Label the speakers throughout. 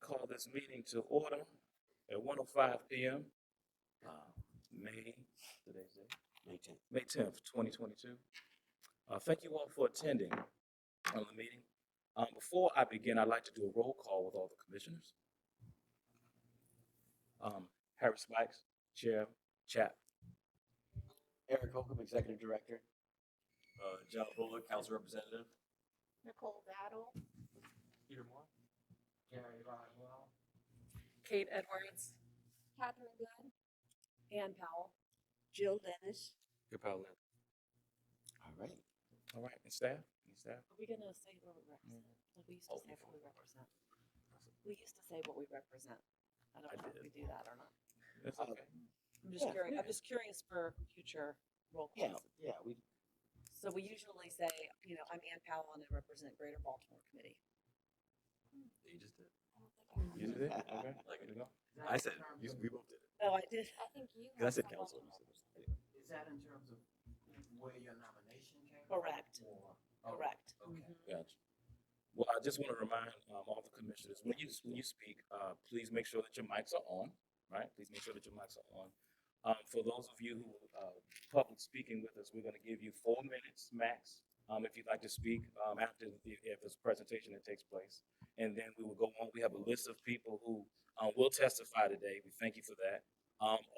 Speaker 1: call this meeting to order at 1:05 p.m. Uh, May, today's date? May 10th, 2022. Thank you all for attending the meeting. Before I begin, I'd like to do a roll call with all the commissioners. Harry Spikes, Chair, CHAP.
Speaker 2: Eric Holcomb, Executive Director.
Speaker 3: John Bullock, Council Representative.
Speaker 4: Nicole Battle.
Speaker 3: Peter Moore.
Speaker 2: Gary Rodwell.
Speaker 5: Kate Edwards.
Speaker 4: Catherine Good.
Speaker 5: Ann Powell.
Speaker 4: Jill Dennis.
Speaker 3: Good Powell.
Speaker 2: All right.
Speaker 1: All right, and staff? Any staff?
Speaker 5: Are we gonna say what we represent? Like we used to say what we represent. We used to say what we represent. I don't know if we do that or not.
Speaker 1: That's okay.
Speaker 5: I'm just
Speaker 2: Yeah.
Speaker 5: curious. I'm just curious for future roll
Speaker 2: Yeah,
Speaker 5: calls.
Speaker 2: yeah, we,
Speaker 5: So we usually say, I'm Ann Powell and I represent Greater Baltimore Committee.
Speaker 3: You just did.
Speaker 1: You did it? Okay.
Speaker 3: Like
Speaker 1: There you go.
Speaker 3: I said, we both did it.
Speaker 5: Oh, I did.
Speaker 4: I think you.
Speaker 3: Because I said
Speaker 4: have
Speaker 3: council.
Speaker 4: someone.
Speaker 2: is that in terms of where your nomination came
Speaker 5: Correct.
Speaker 2: Or,
Speaker 5: Correct.
Speaker 2: Okay.
Speaker 5: Mhm.
Speaker 1: Gotcha. Well, I just want to remind all the commissioners, when you speak, please make sure that your mics are on, right? Please make sure that your mics are on. For those of you who public speaking with us, we're going to give you 4 minutes max if you'd like to speak after if there's a presentation that takes place. And then we will go on. We have a list of people who will testify today. We thank you for that.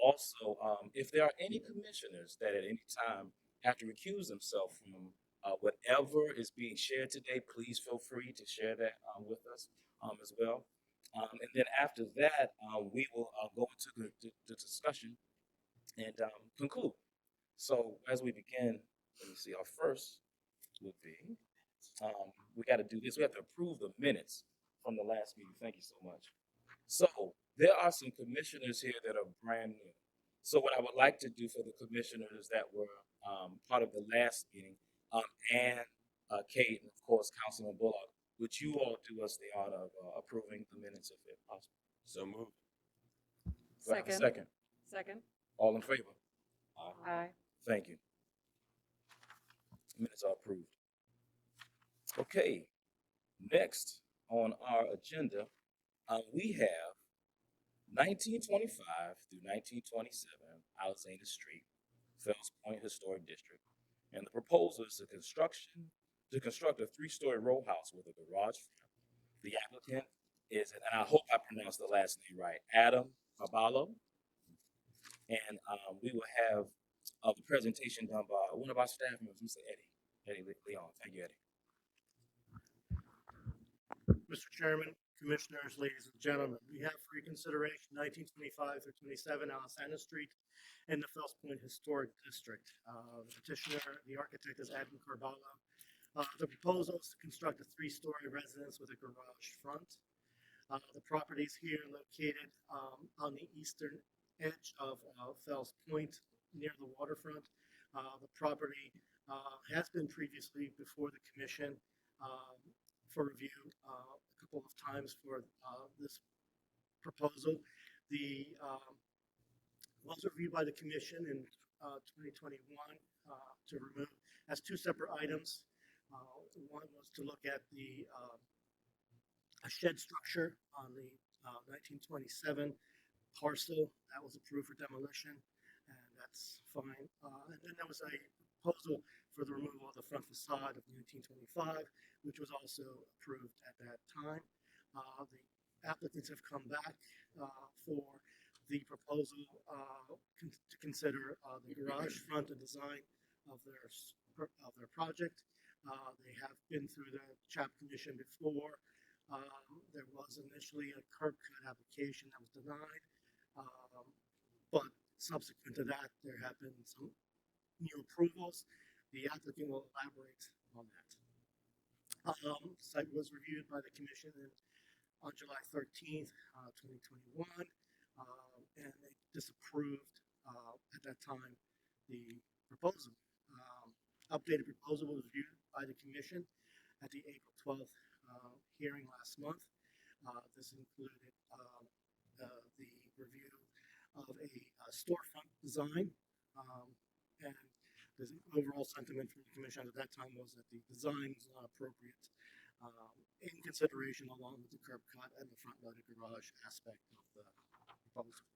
Speaker 1: Also, if there are any commissioners that at any time have to recuse themselves from whatever is being shared today, please feel free to share that with us as well. And then after that, we will go into the discussion and conclude. So as we begin, let me see, our first would be, we got to do this. We have to approve the minutes from the last meeting. Thank you so much. So there are some commissioners here that are brand new. So what I would like to do for the commissioners that were part of the last meeting, and Kate, and of course, Councilman Bullock, would you all do us the honor of approving the minutes if possible?
Speaker 3: So moved.
Speaker 1: Do I have a
Speaker 5: Second.
Speaker 1: Second.
Speaker 5: Second.
Speaker 1: All in favor?
Speaker 5: Aye.
Speaker 1: Thank you. Minutes are approved. Okay, next on our agenda, we have 1925 through 1927 Alexander Street, Fells Point Historic District. And the proposal is to construct a 3-story row house with a garage front. The applicant is, and I hope I pronounced the last name right, Adam Caballo. And we will have the presentation done by one of our staff members, Mr. Eddie Leon. Thank you, Eddie.
Speaker 6: Mr. Chairman, Commissioners, ladies and gentlemen, we have for your consideration 1925 through 27 Alexander Street in the Fells Point Historic District. The petitioner, the architect is Adam Carballo. The proposal is to construct a 3-story residence with a garage front. The property is here located on the eastern edge of Fells Point near the waterfront. The property has been previously before the commission for review a couple of times for this proposal. The was reviewed by the commission in 2021 to remove as 2 separate items. One was to look at the a shed structure on the 1927 parcel that was approved for demolition, and that's fine. And then there was a proposal for the removal of the front facade of 1925, which was also approved at that time. The applicants have come back for the proposal to consider the garage front and design of their project. They have been through the CHAP commission before. There was initially a curb cut application that was denied, but subsequent to that, there have been some new approvals. The applicant will elaborate on that. Site was reviewed by the commission on July 13th, 2021, and they disapproved at that time the proposal. Updated proposal was reviewed by the commission at the April 12th hearing last month. This included the review of a storefront design, and the overall sentiment from the commission at that time was that the design was not appropriate in consideration along with the curb cut and the front-loaded garage aspect of the proposal.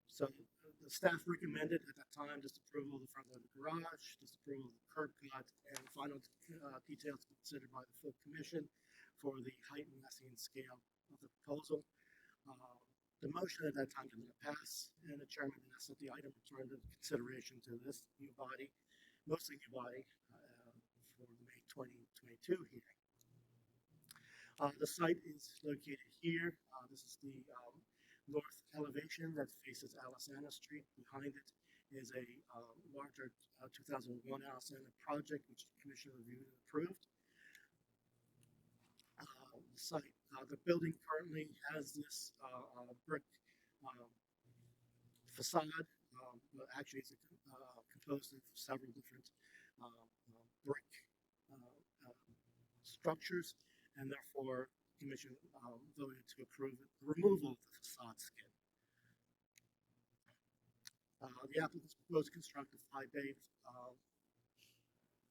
Speaker 6: So the staff recommended at that time disapproval of the front-loaded garage, disapproval of the curb cut, and final details considered by the full commission for the height, massing, and scale of the proposal. The motion at that time did not pass, and the chairman asked that the item return into consideration to this new body, mostly new body, for the May 2022 hearing. The site is located here. This is the north elevation that faces Alisana Street. Behind it is a larger 2001 Alisana project, which the commission reviewed and approved. The building currently has this brick facade. Actually, it's composed of several different brick structures, and therefore the commission voted to approve the removal of the facade skin. The applicants proposed to construct a 5-bay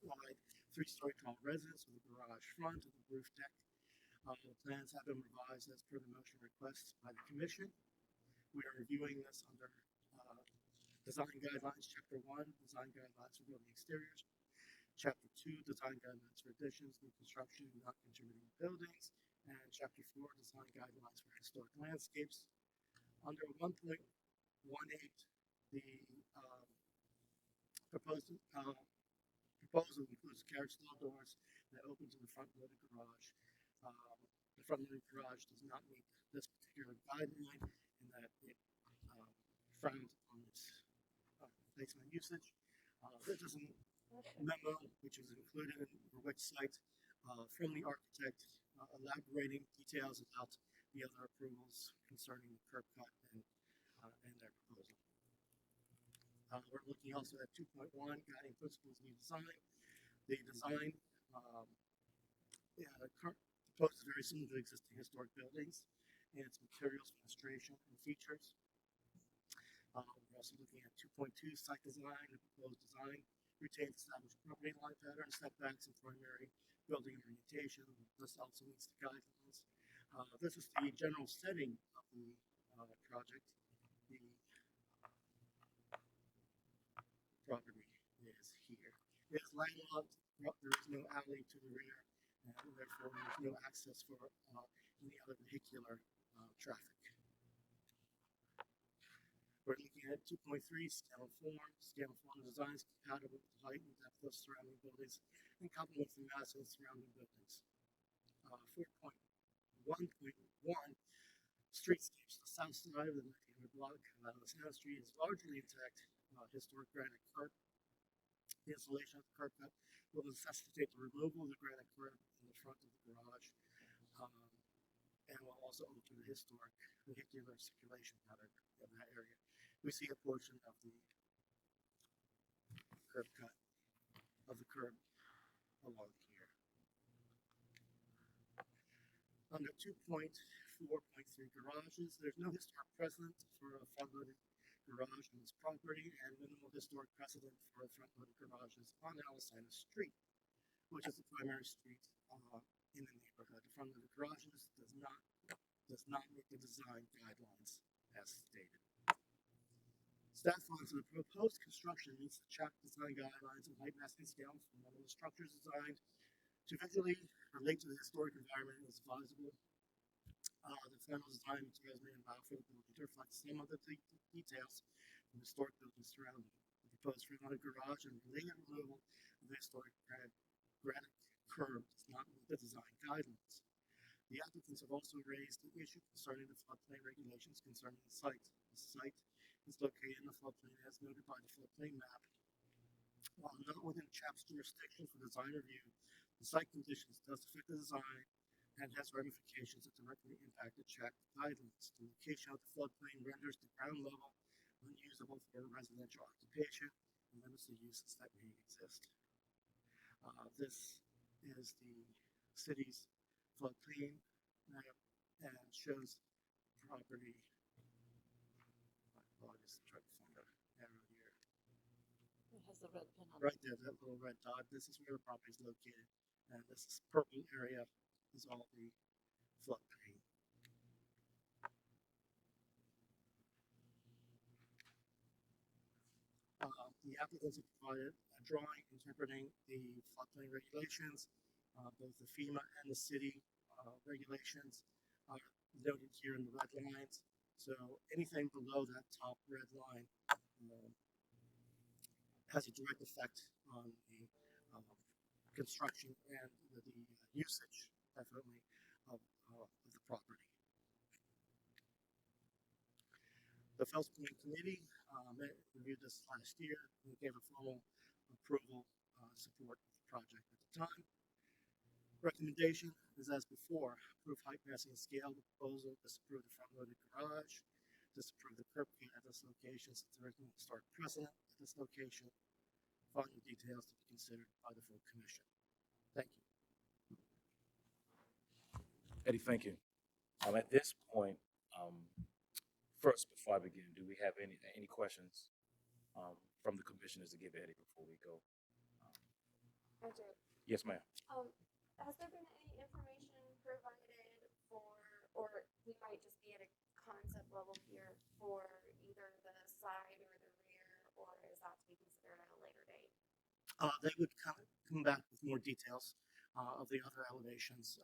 Speaker 6: wide 3-story tall residence with a garage front and a roof deck. The plans have been revised as per the motion request by the commission. We are reviewing this under Design Guidelines, Chapter 1, Design Guidelines for Building Exteriors, Chapter 2, Design Guidelines for Additions, New Construction, and Non-Contributing Buildings, and Chapter 4, Design Guidelines for Historic Landscapes. Under 1.18, the proposal includes carriage style doors that open to the front-loaded garage. The front-loaded garage does not meet this particular guideline in that it frowns on its placement usage. This is a memo which was included in the website from the architect elaborating details about the other approvals concerning the curb cut and their proposal. We're looking also at 2.1, guiding principles of design. The design proposed very similar to existing historic buildings in its materials, fenestration, and features. We're also looking at 2.2, site design. The proposed design retains established property line patterns, setbacks, and primary building orientation. This also meets the guidelines. This is the general setting of the project. The property is here. It is landlocked. There is no alley to the rear, and therefore there is no access for any other vehicular traffic. We're looking at 2.3, scale and form. Scale and form design is compatible with the height and depth of surrounding buildings and complements the mass of surrounding buildings. 4.1.1, streetscapes. The south side of the 1900 block of Alisana Street is largely intact. Historic granite curb. The installation of the curb cut will necessitate the removal of the granite curb in the front of the garage, and will also alter the historic vehicular circulation pattern of that area. We see a portion of the curb cut of the curb along here. Under 2.4.3 garages, there's no historic precedent for a front-loaded garage on this property, and minimal historic precedent for front-loaded garages on Alisana Street, which is the primary street in the neighborhood. The front-loaded garages does not meet the design guidelines as stated. Staff finds that the proposed construction meets the CHAP design guidelines and height, mass, and scale from one of the structures designed to visually relate to the historic environment is advisable. The final design materials may allow for the building to reflect some of the details from historic buildings surrounding it. The proposed front-loaded garage and related removal of the historic granite curb does not meet the design guidelines. The applicants have also raised the issue concerning the floodplain regulations concerning the site. The site is located in the floodplain as noted by the floodplain map. While not within CHAP's jurisdiction for design review, the site conditions does affect the design and has ramifications that directly impact the CHAP guidelines. The location of the floodplain renders the ground level unusable for residential occupation and limits the uses that may exist. This is the city's floodplain map and shows property. I'll just try to find an arrow here.
Speaker 5: has the red pin on it.
Speaker 6: right there, that little red dot, this is where the property is located. And this purple area is all the floodplain. The applicants have provided a drawing interpreting the floodplain regulations. Both the FEMA and the city regulations are noted here in the red lines. So anything below that top red line has a direct effect on the construction and the usage, definitely, of the property. The Fells Point Committee reviewed this last year and gave a formal approval support of the project at the time. Recommendation is as before: approve height, massing, and scale of the proposal, disapprove the front-loaded garage, disapprove the curb cut at this location since there is no historic precedent at this location. Final details to be considered by the full commission. Thank you.
Speaker 1: Eddie, thank you. At this point, first, before I begin, do we have any questions from the commissioners to give Eddie before we go?
Speaker 4: I do.
Speaker 1: Yes, ma'am.
Speaker 4: Has there been any information provided for, or we might just be at a concept level here for either the side or the rear, or is that to be considered at a later date?
Speaker 6: They would come back with more details of the other elevations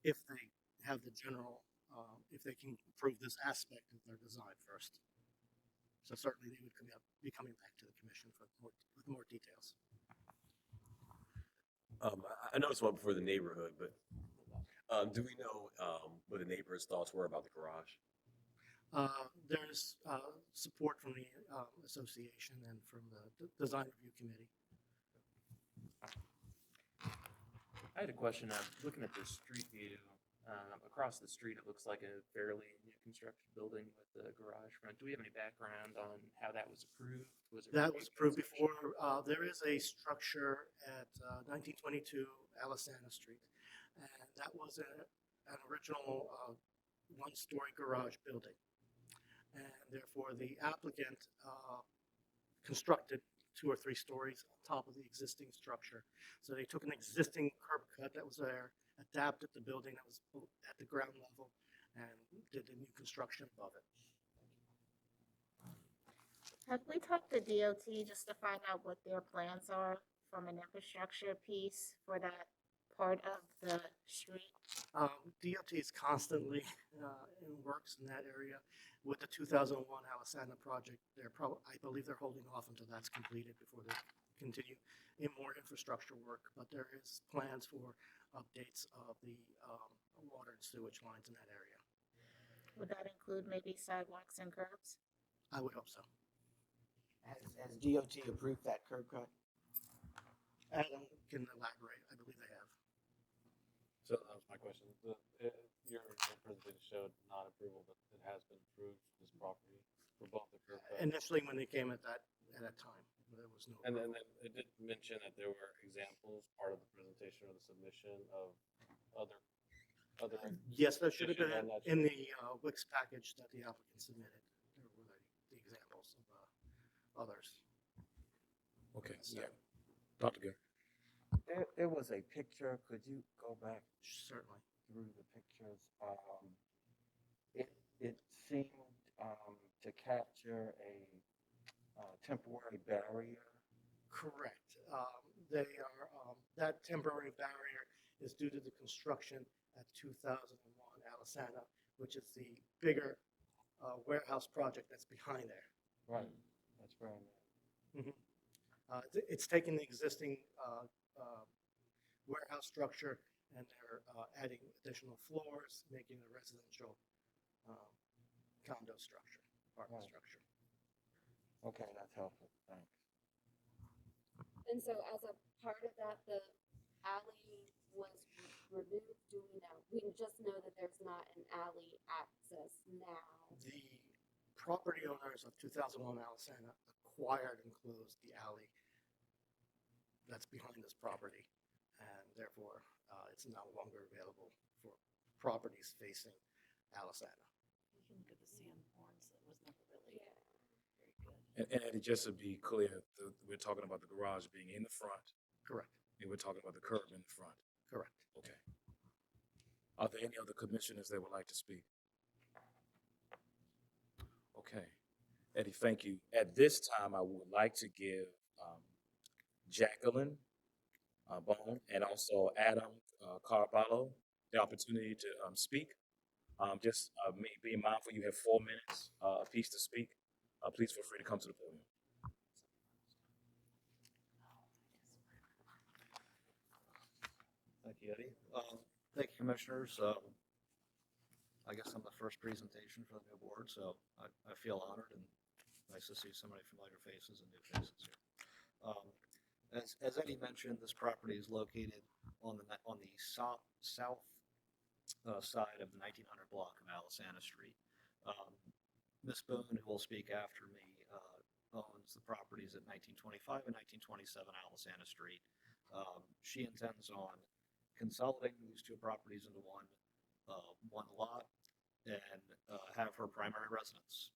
Speaker 6: if they have the general, if they can prove this aspect of their design first. So certainly they would be coming back to the commission with more details.
Speaker 3: I know it's one before the neighborhood, but do we know what the neighbors' thoughts were about the garage?
Speaker 6: There's support from the association and from the design review committee.
Speaker 7: I had a question. Looking at the street view, across the street, it looks like a fairly new construction building with a garage front. Do we have any background on how that was approved?
Speaker 6: That was approved before. There is a structure at 1922 Alisana Street, and that was an original one-story garage building. And therefore, the applicant constructed 2 or 3 stories on top of the existing structure. So they took an existing curb cut that was there, adapted the building that was at the ground level, and did the new construction above it.
Speaker 8: Have we talked to DOT just to find out what their plans are from an infrastructure piece for that part of the street?
Speaker 6: DOT is constantly in works in that area. With the 2001 Alisana project, I believe they're holding off until that's completed before they continue in more infrastructure work. But there is plans for updates of the water and sewage lines in that area.
Speaker 8: Would that include maybe sidewalks and curbs?
Speaker 6: I would hope so.
Speaker 2: Has DOT approved that curb cut?
Speaker 6: Adam can elaborate. I believe they have.
Speaker 9: So that was my question. Your presentation showed non-approval, but it has been approved, this property, for both the curb cut.
Speaker 6: Initially, when they came at that time, there was no.
Speaker 9: And then it did mention that there were examples, part of the presentation or the submission of other.
Speaker 6: Yes, that should have been
Speaker 9: and that
Speaker 6: in the Wix package that the applicant submitted. There were the examples of others.
Speaker 1: Okay.
Speaker 6: So,
Speaker 1: Yeah. Dr. Gary.
Speaker 2: There was a picture. Could you go back
Speaker 6: certainly.
Speaker 2: through the pictures? It seemed to capture a temporary barrier.
Speaker 6: Correct. They are that temporary barrier is due to the construction at 2001 Alisana, which is the bigger warehouse project that's behind there.
Speaker 2: Right. That's very nice.
Speaker 6: It's taking the existing warehouse structure and they're adding additional floors, making it a residential condo structure, apartment structure.
Speaker 2: Okay, that's helpful. Thanks.
Speaker 4: And so as a part of that, the alley was removed, do we know? We just know that there's not an alley access now.
Speaker 6: The property owners of 2001 Alisana acquired and closed the alley that's behind this property, and therefore it's no longer available for properties facing Alisana.
Speaker 5: You can look at the sand horns. That was never really very good.
Speaker 1: And Eddie, just to be clear, we're talking about the garage being in the front,
Speaker 6: Correct,
Speaker 1: and we're talking about the curb in the front.
Speaker 6: correct.
Speaker 1: Okay. Are there any other commissioners that would like to speak? Okay. Eddie, thank you. At this time, I would like to give Jacqueline Bone and also Adam Carballo the opportunity to speak. Just being mindful, you have 4 minutes apiece to speak. Please feel free to come to the podium.
Speaker 10: Thank you, Eddie. Thank you, Commissioners. I guess I'm the first presentation for the new board, so I feel honored and nice to see so many familiar faces and new faces here. As Eddie mentioned, this property is located on the south side of the 1900 block of Alisana Street. Ms. Boone, who will speak after me, owns the properties at 1925 and 1927 Alisana Street. She intends on consolidating these two properties into one lot and have her primary residence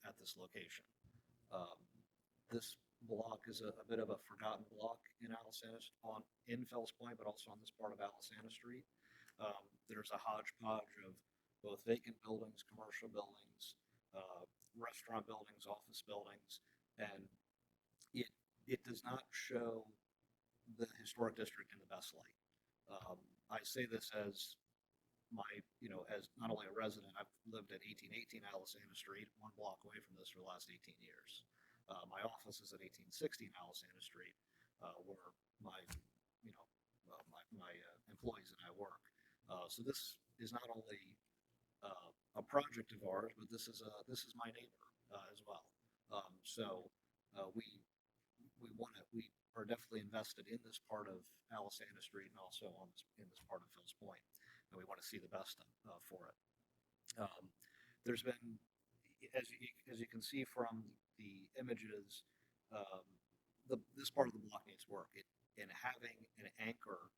Speaker 10: at this location. This block is a bit of a forgotten block in Fells Point, but also on this part of Alisana Street. There's a hodgepodge of both vacant buildings, commercial buildings, restaurant buildings, office buildings, and it does not show the historic district in the best light. I say this as as not only a resident, I've lived at 1818 Alisana Street, one block away from this for the last 18 years. My office is at 1816 Alisana Street, where my employees and I work. So this is not only a project of ours, but this is my neighbor as well. We are definitely invested in this part of Alisana Street and also in this part of Fells Point, and we want to see the best for it. There's been, as you can see from the images, this part of the block needs work. And having an anchor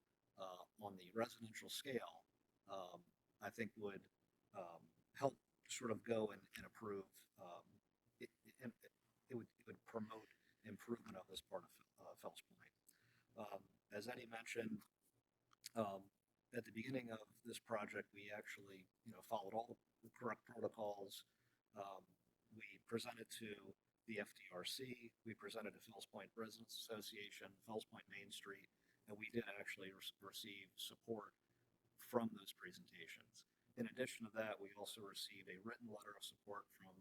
Speaker 10: on the residential scale, I think would help sort of go and improve. It would promote improvement of this part of Fells Point. As Eddie mentioned, at the beginning of this project, we actually followed all the correct protocols. We presented to the FDRC, we presented to Fells Point Residents Association, Fells Point Main Street, and we did actually receive support from those presentations. In addition to that, we also received a written letter of support from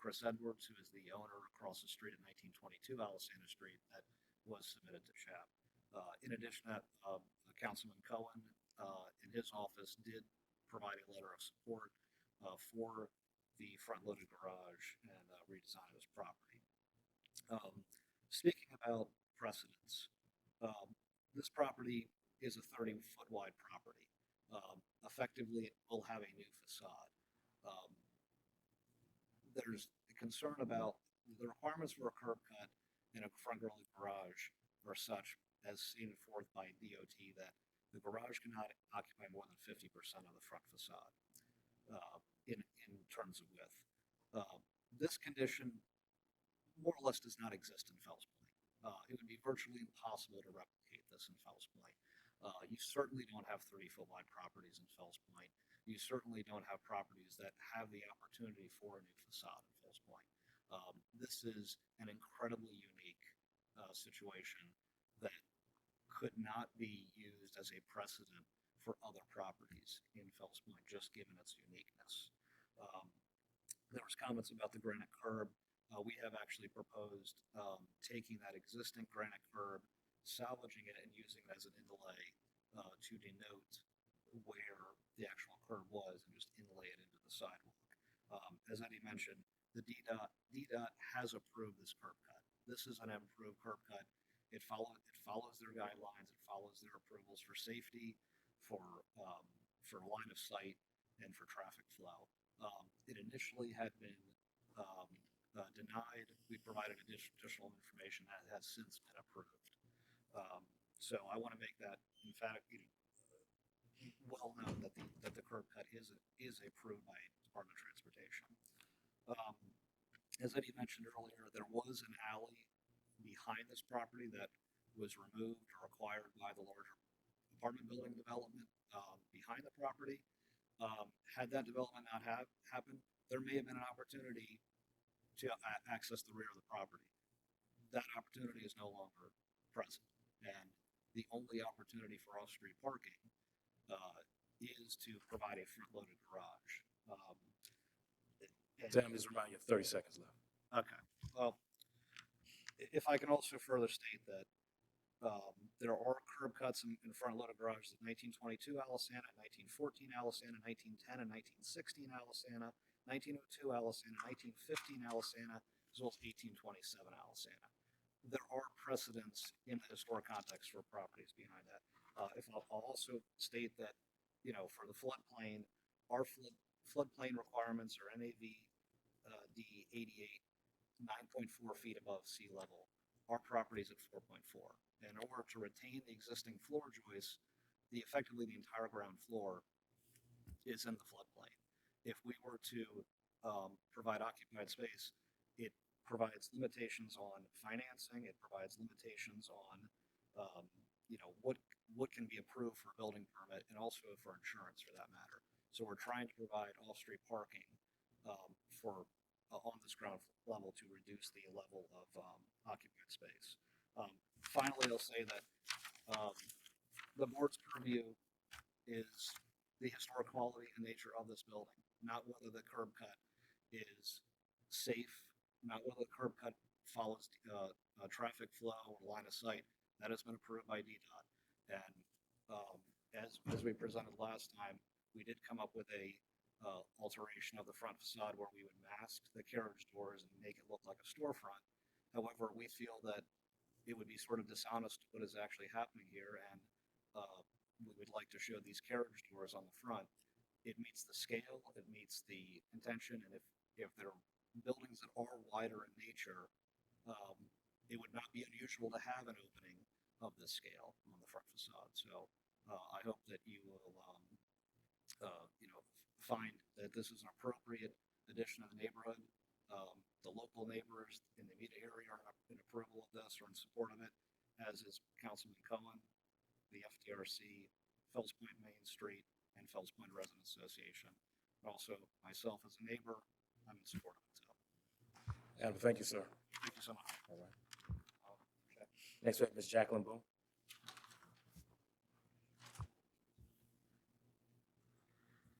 Speaker 10: Chris Edwards, who is the owner across the street at 1922 Alisana Street, that was submitted to CHAP. In addition to that, Councilman Cohen in his office did provide a letter of support for the front-loaded garage and redesign of his property. Speaking about precedents, this property is a 30-foot wide property. Effectively, it will have a new facade. There's a concern about the requirements for a curb cut in a front-loaded garage are such, as seen forth by DOT, that the garage cannot occupy more than 50% of the front facade in terms of width. This condition more or less does not exist in Fells Point. It would be virtually impossible to replicate this in Fells Point. You certainly don't have 30-foot wide properties in Fells Point. You certainly don't have properties that have the opportunity for a new facade in Fells Point. This is an incredibly unique situation that could not be used as a precedent for other properties in Fells Point, just given its uniqueness. There was comments about the granite curb. We have actually proposed taking that existing granite curb, salvaging it, and using it as an inlay to denote where the actual curb was and just inlay it into the sidewalk. As Eddie mentioned, the DDOT has approved this curb cut. This is an improved curb cut. It follows their guidelines. It follows their approvals for safety, for line of sight, and for traffic flow. It initially had been denied. We provided additional information that has since been approved. So I want to make that emphatic, well known that the curb cut is approved by Department of Transportation. as Eddie mentioned earlier, there was an alley behind this property that was removed or acquired by the larger apartment building development behind the property. Had that development not happened, there may have been an opportunity to access the rear of the property. That opportunity is no longer present, and the only opportunity for off-street parking is to provide a front-loaded garage.
Speaker 1: Sam, just remind you, 30 seconds left.
Speaker 10: Okay. Well, if I can also further state that there are curb cuts in front-loaded garages of 1922 Alisana, 1914 Alisana, 1910 and 1916 Alisana, 1902 Alisana, 1915 Alisana, as well as 1827 Alisana. There are precedents in the historic context for properties behind that. If I'll also state that, you know, for the floodplain, our floodplain requirements are NAV D88, 9.4 feet above sea level. Our property is at 4.4. In order to retain the existing floor joists, effectively the entire ground floor is in the floodplain. If we were to provide occupied space, it provides limitations on financing. It provides limitations on, you know, what can be approved for a building permit, and also for insurance, for that matter. So we're trying to provide off-street parking for on this ground level to reduce the level of occupied space. Finally, I'll say that the board's purview is the historic quality and nature of this building, not whether the curb cut is safe, not whether the curb cut follows traffic flow or line of sight. That has been approved by DDOT. And as we presented last time, we did come up with a alteration of the front facade where we would mask the carriage doors and make it look like a storefront. However, we feel that it would be sort of dishonest what is actually happening here, and we would like to show these carriage doors on the front. It meets the scale, it meets the intention, and if there are buildings that are wider in nature, it would not be unusual to have an opening of this scale on the front facade. So I hope that you will, you know, find that this is an appropriate addition to the neighborhood. The local neighbors in the immediate area are in approval of this or in support of it, as is Councilman Cohen, the FDRC, Fells Point Main Street, and Fells Point Residents Association. And also myself as a neighbor, I'm in support of it. So
Speaker 1: Adam, thank you, sir.
Speaker 10: thank you so much.
Speaker 1: All right. Next we have Ms. Jacqueline Boone.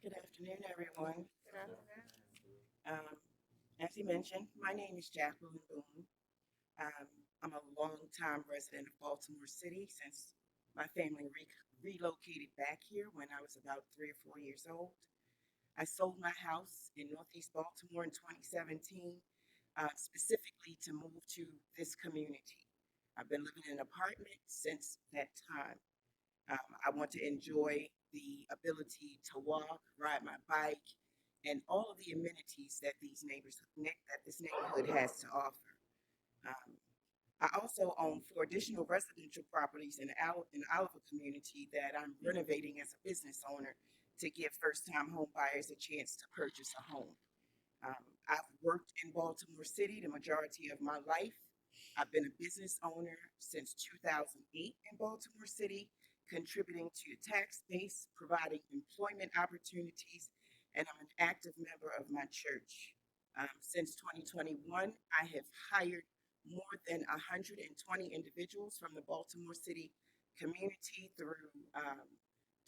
Speaker 11: Good afternoon, everyone. As he mentioned, my name is Jacqueline Boone. I'm a longtime resident of Baltimore City since my family relocated back here when I was about 3 or 4 years old. I sold my house in Northeast Baltimore in 2017, specifically to move to this community. I've been living in an apartment since that time. I want to enjoy the ability to walk, ride my bike, and all of the amenities that this neighborhood has to offer. I also own 4 additional residential properties in Oliver community that I'm renovating as a business owner to give first-time home buyers a chance to purchase a home. I've worked in Baltimore City the majority of my life. I've been a business owner since 2008 in Baltimore City, contributing to the tax base, providing employment opportunities, and I'm an active member of my church. Since 2021, I have hired more than 120 individuals from the Baltimore City community through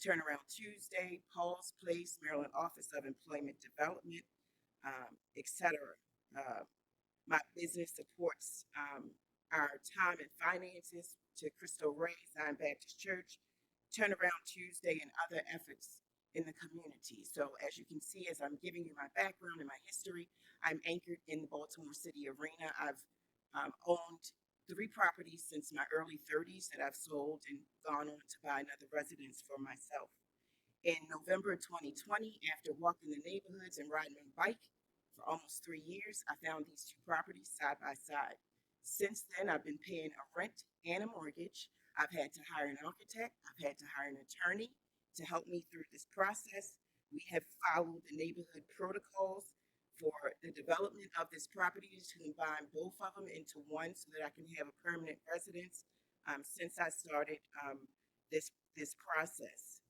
Speaker 11: Turnaround Tuesday, Paul's Place, Maryland Office of Employment Development, etc. My business supports our time and finances to Cristo Rey Zion Baptist Church, Turnaround Tuesday, and other efforts in the community. So as you can see, as I'm giving you my background and my history, I'm anchored in the Baltimore City arena. I've owned 3 properties since my early 30s that I've sold and gone on to buy another residence for myself. In November 2020, after walking the neighborhoods and riding my bike for almost 3 years, I found these 2 properties side by side. Since then, I've been paying a rent and a mortgage. I've had to hire an architect. I've had to hire an attorney to help me through this process. We have followed the neighborhood protocols for the development of this property to combine both of them into one so that I can have a permanent residence since I started this process.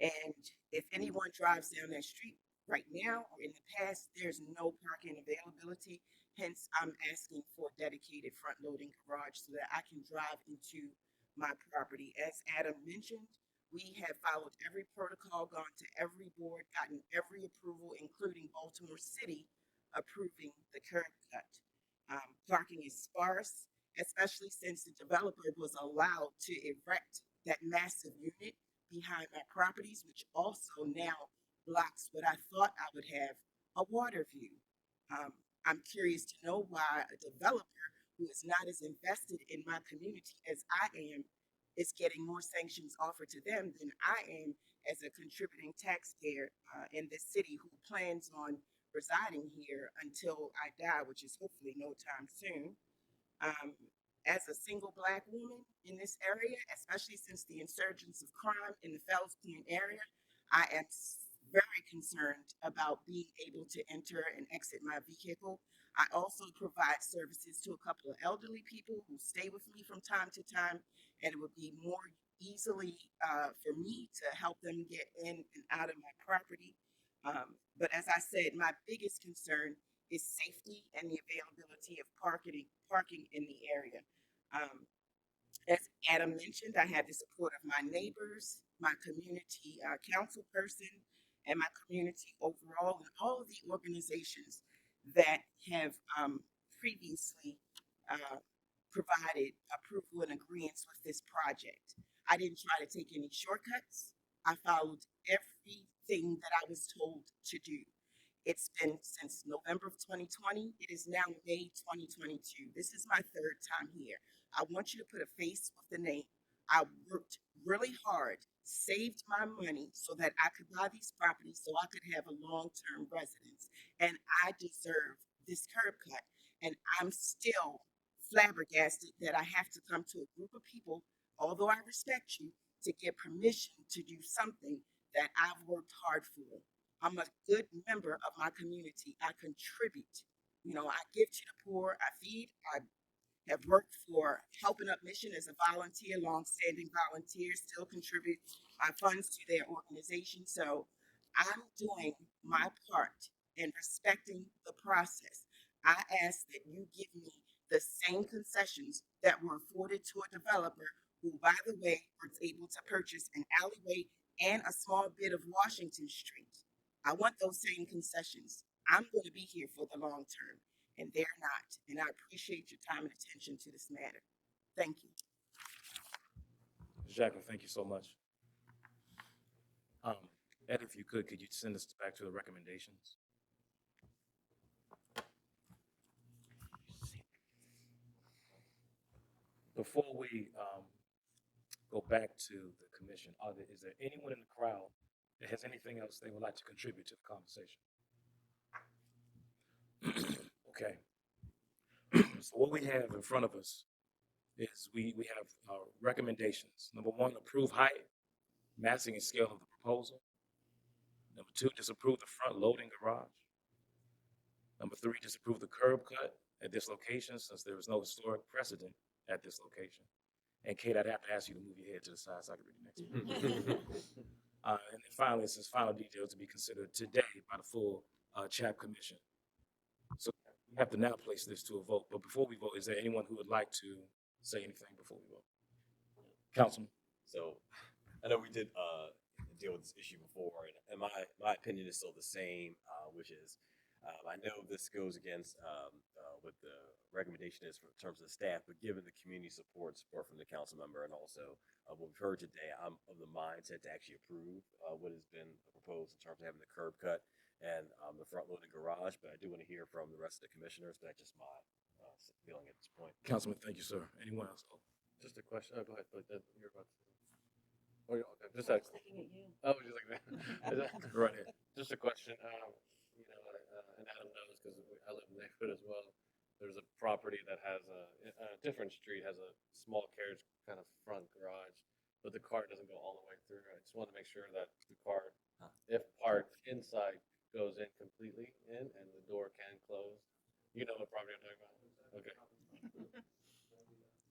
Speaker 11: And if anyone drives down that street right now or in the past, there's no parking availability. Hence, I'm asking for a dedicated front loading garage so that I can drive into my property. As Adam mentioned, we have followed every protocol, gone to every board, gotten every approval, including Baltimore City approving the curb cut. Parking is sparse, especially since the developer was allowed to erect that massive unit behind my properties, which also now blocks what I thought I would have, a water view. Um, I'm curious to know why a developer who is not as invested in my community as I am is getting more sanctions offered to them than I am as a contributing taxpayer in this city who plans on residing here until I die, which is hopefully no time soon. Um, as a single Black woman in this area, especially since the insurgence of crime in the Fells Point area, I am very concerned about being able to enter and exit my vehicle. I also provide services to a couple of elderly people who stay with me from time to time, and it would be more easily for me to help them get in and out of my property. But as I said, my biggest concern is safety and the availability of parking in the area. Um, as Adam mentioned, I have the support of my neighbors, my community council person, and my community overall, and all of the organizations that have previously uh, provided approval and agreements with this project. I didn't try to take any shortcuts. I followed everything that I was told to do. It's been since November of 2020. It is now May 2022. This is my third time here. I want you to put a face with the name. I worked really hard, saved my money so that I could buy these properties so I could have a long-term residence. And I deserve this curb cut. And I'm still flabbergasted that I have to come to a group of people, although I respect you, to get permission to do something that I've worked hard for. I'm a good member of my community. I contribute. You know, I give to the poor, I feed, I have worked for Helping Up Mission as a volunteer, long-standing volunteer, still contribute my funds to their organization. So I'm doing my part in respecting the process. I ask that you give me the same concessions that were afforded to a developer who, by the way, was able to purchase an alleyway and a small bit of Washington Street. I want those same concessions. I'm going to be here for the long term, and they're not. And I appreciate your time and attention to this matter. Thank you.
Speaker 1: Jacqueline, thank you so much. Ed, if you could you send us back to the recommendations? Before we go back to the commission, is there anyone in the crowd that has anything else they would like to contribute to the conversation? Okay. So what we have in front of us is we have recommendations. Number one, approve height, massing, and scale of the proposal. Number two, disapprove the front loading garage. Number three, disapprove the curb cut at this location since there is no historic precedent at this location. And Kate, I'd have to ask you to move your head to the side so I can read the next one. And then finally, it says final details to be considered today by the full CHAP commission. So we have to now place this to a vote. But before we vote, is there anyone who would like to say anything before we vote? Councilman?
Speaker 3: So I know we did deal with this issue before, and my opinion is still the same, which is I know this goes against what the recommendation is in terms of the staff, but given the community support from the council member and also what we've heard today, I'm of the mindset to actually approve what has been proposed in terms of having the curb cut and the front loading garage. But I do want to hear from the rest of the commissioners. But that's just my feeling at this point.
Speaker 1: Councilman, thank you, sir. Anyone else? Oh.
Speaker 7: Just a question. Oh, go ahead. You're about to. Oh, yeah, okay. Just a,
Speaker 5: Looking at you.
Speaker 7: oh, just like that.
Speaker 1: Right here.
Speaker 7: Just a question. You know, and Adam knows because I live in the neighborhood as well. There's a property that has a different street has a small carriage kind of front garage, but the car doesn't go all the way through. I just want to make sure that the car, if parked inside,
Speaker 9: goes in completely in and the door can close. You know what property I'm talking about? Okay.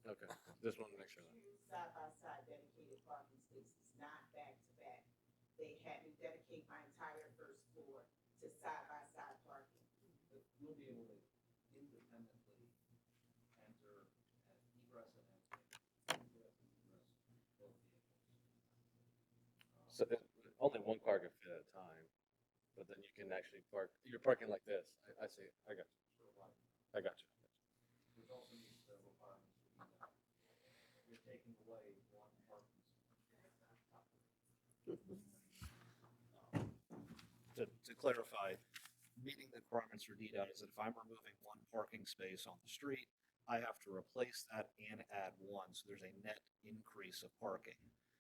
Speaker 9: Okay. Just wanted to make sure that.
Speaker 11: Side-by-side dedicated parking spaces, not back-to-back. They had me dedicate my entire first floor to side-by-side parking.
Speaker 10: But you'll be able to independently enter and egress and exit, both vehicles.
Speaker 9: So only one car can fit at a time, but then you can actually park. You're parking like this. I see. I got you. I got you.
Speaker 10: Which also meets the requirements for that. You're taking away one parking space. To clarify, meeting the requirements for DDOT is that if I'm removing one parking space on the street, I have to replace that and add one, so there's a net increase of parking.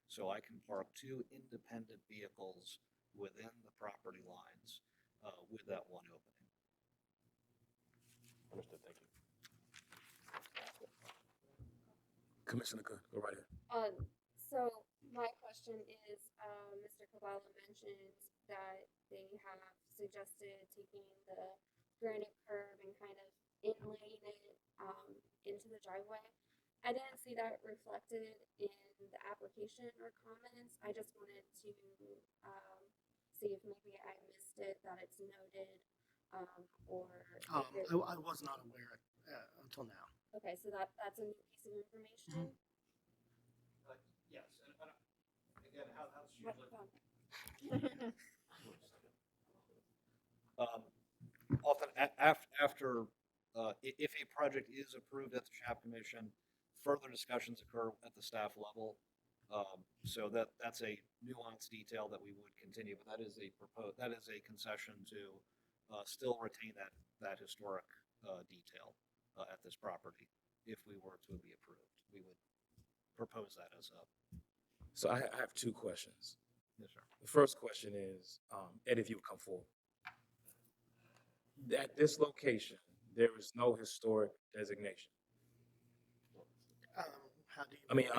Speaker 10: So I can park two independent vehicles within the property lines with that one opening.
Speaker 9: Understood. Thank you.
Speaker 1: Commissioner Good, go right ahead.
Speaker 4: So my question is, Mr. Cavallo mentioned that they have suggested taking the granite curb and kind of inlaying it, into the driveway. I didn't see that reflected in the application or comments. I just wanted to, see if maybe I missed it, that it's noted, or. if it-
Speaker 6: I was not aware until now.
Speaker 4: Okay, so that's a new piece of information?
Speaker 10: Yes, and again, how it's
Speaker 4: What
Speaker 10: usually.
Speaker 4: about-
Speaker 10: Often after, if a project is approved at the CHAP commission, further discussions occur at the staff level. So that's a nuanced detail that we would continue, but that is a concession to still retain that historic detail at this property. If we were to be approved, we would propose that as a.
Speaker 1: So I have two questions.
Speaker 10: Yes, sir.
Speaker 1: The first question is, Ed, if you would come forward. At this location, there is no historic designation.
Speaker 6: How do you?
Speaker 1: I mean,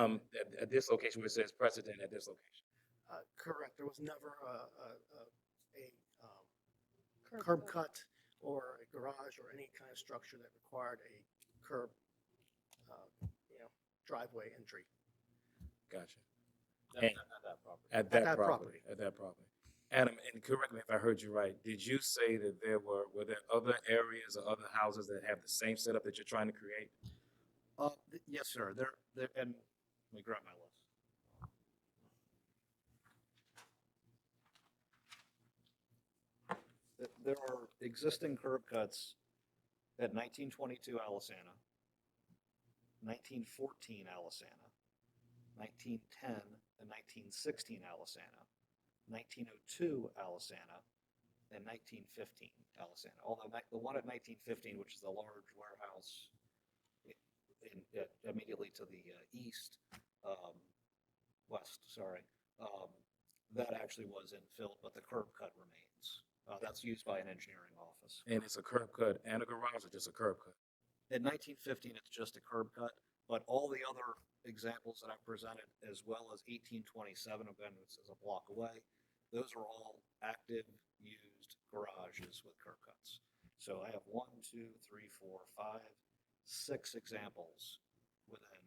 Speaker 1: at this location where it says precedent at this location.
Speaker 6: Correct. There was never a curb cut or a garage or any kind of structure that required a curb, driveway entry.
Speaker 1: Gotcha.
Speaker 3: At that property.
Speaker 1: At that property. At that property. Adam, and correct me if I heard you right, did you say that were there other areas or other houses that have the same setup that you're trying to create?
Speaker 10: Yes, sir. There, and let me grab my list. There are existing curb cuts at 1922 Alisana, 1914 Alisana, 1910 and 1916 Alisana, 1902 Alisana, and 1915 Alisana. Although the one at 1915, which is the large warehouse immediately to the west, that actually was infilled, but the curb cut remains. That's used by an engineering office.
Speaker 1: And it's a curb cut and a garage or just a curb cut?
Speaker 10: In 1915, it's just a curb cut, but all the other examples that I presented, as well as 1827, again, which is a block away, those are all active, used garages with curb cuts. So I have 1, 2, 3, 4, 5, 6 examples within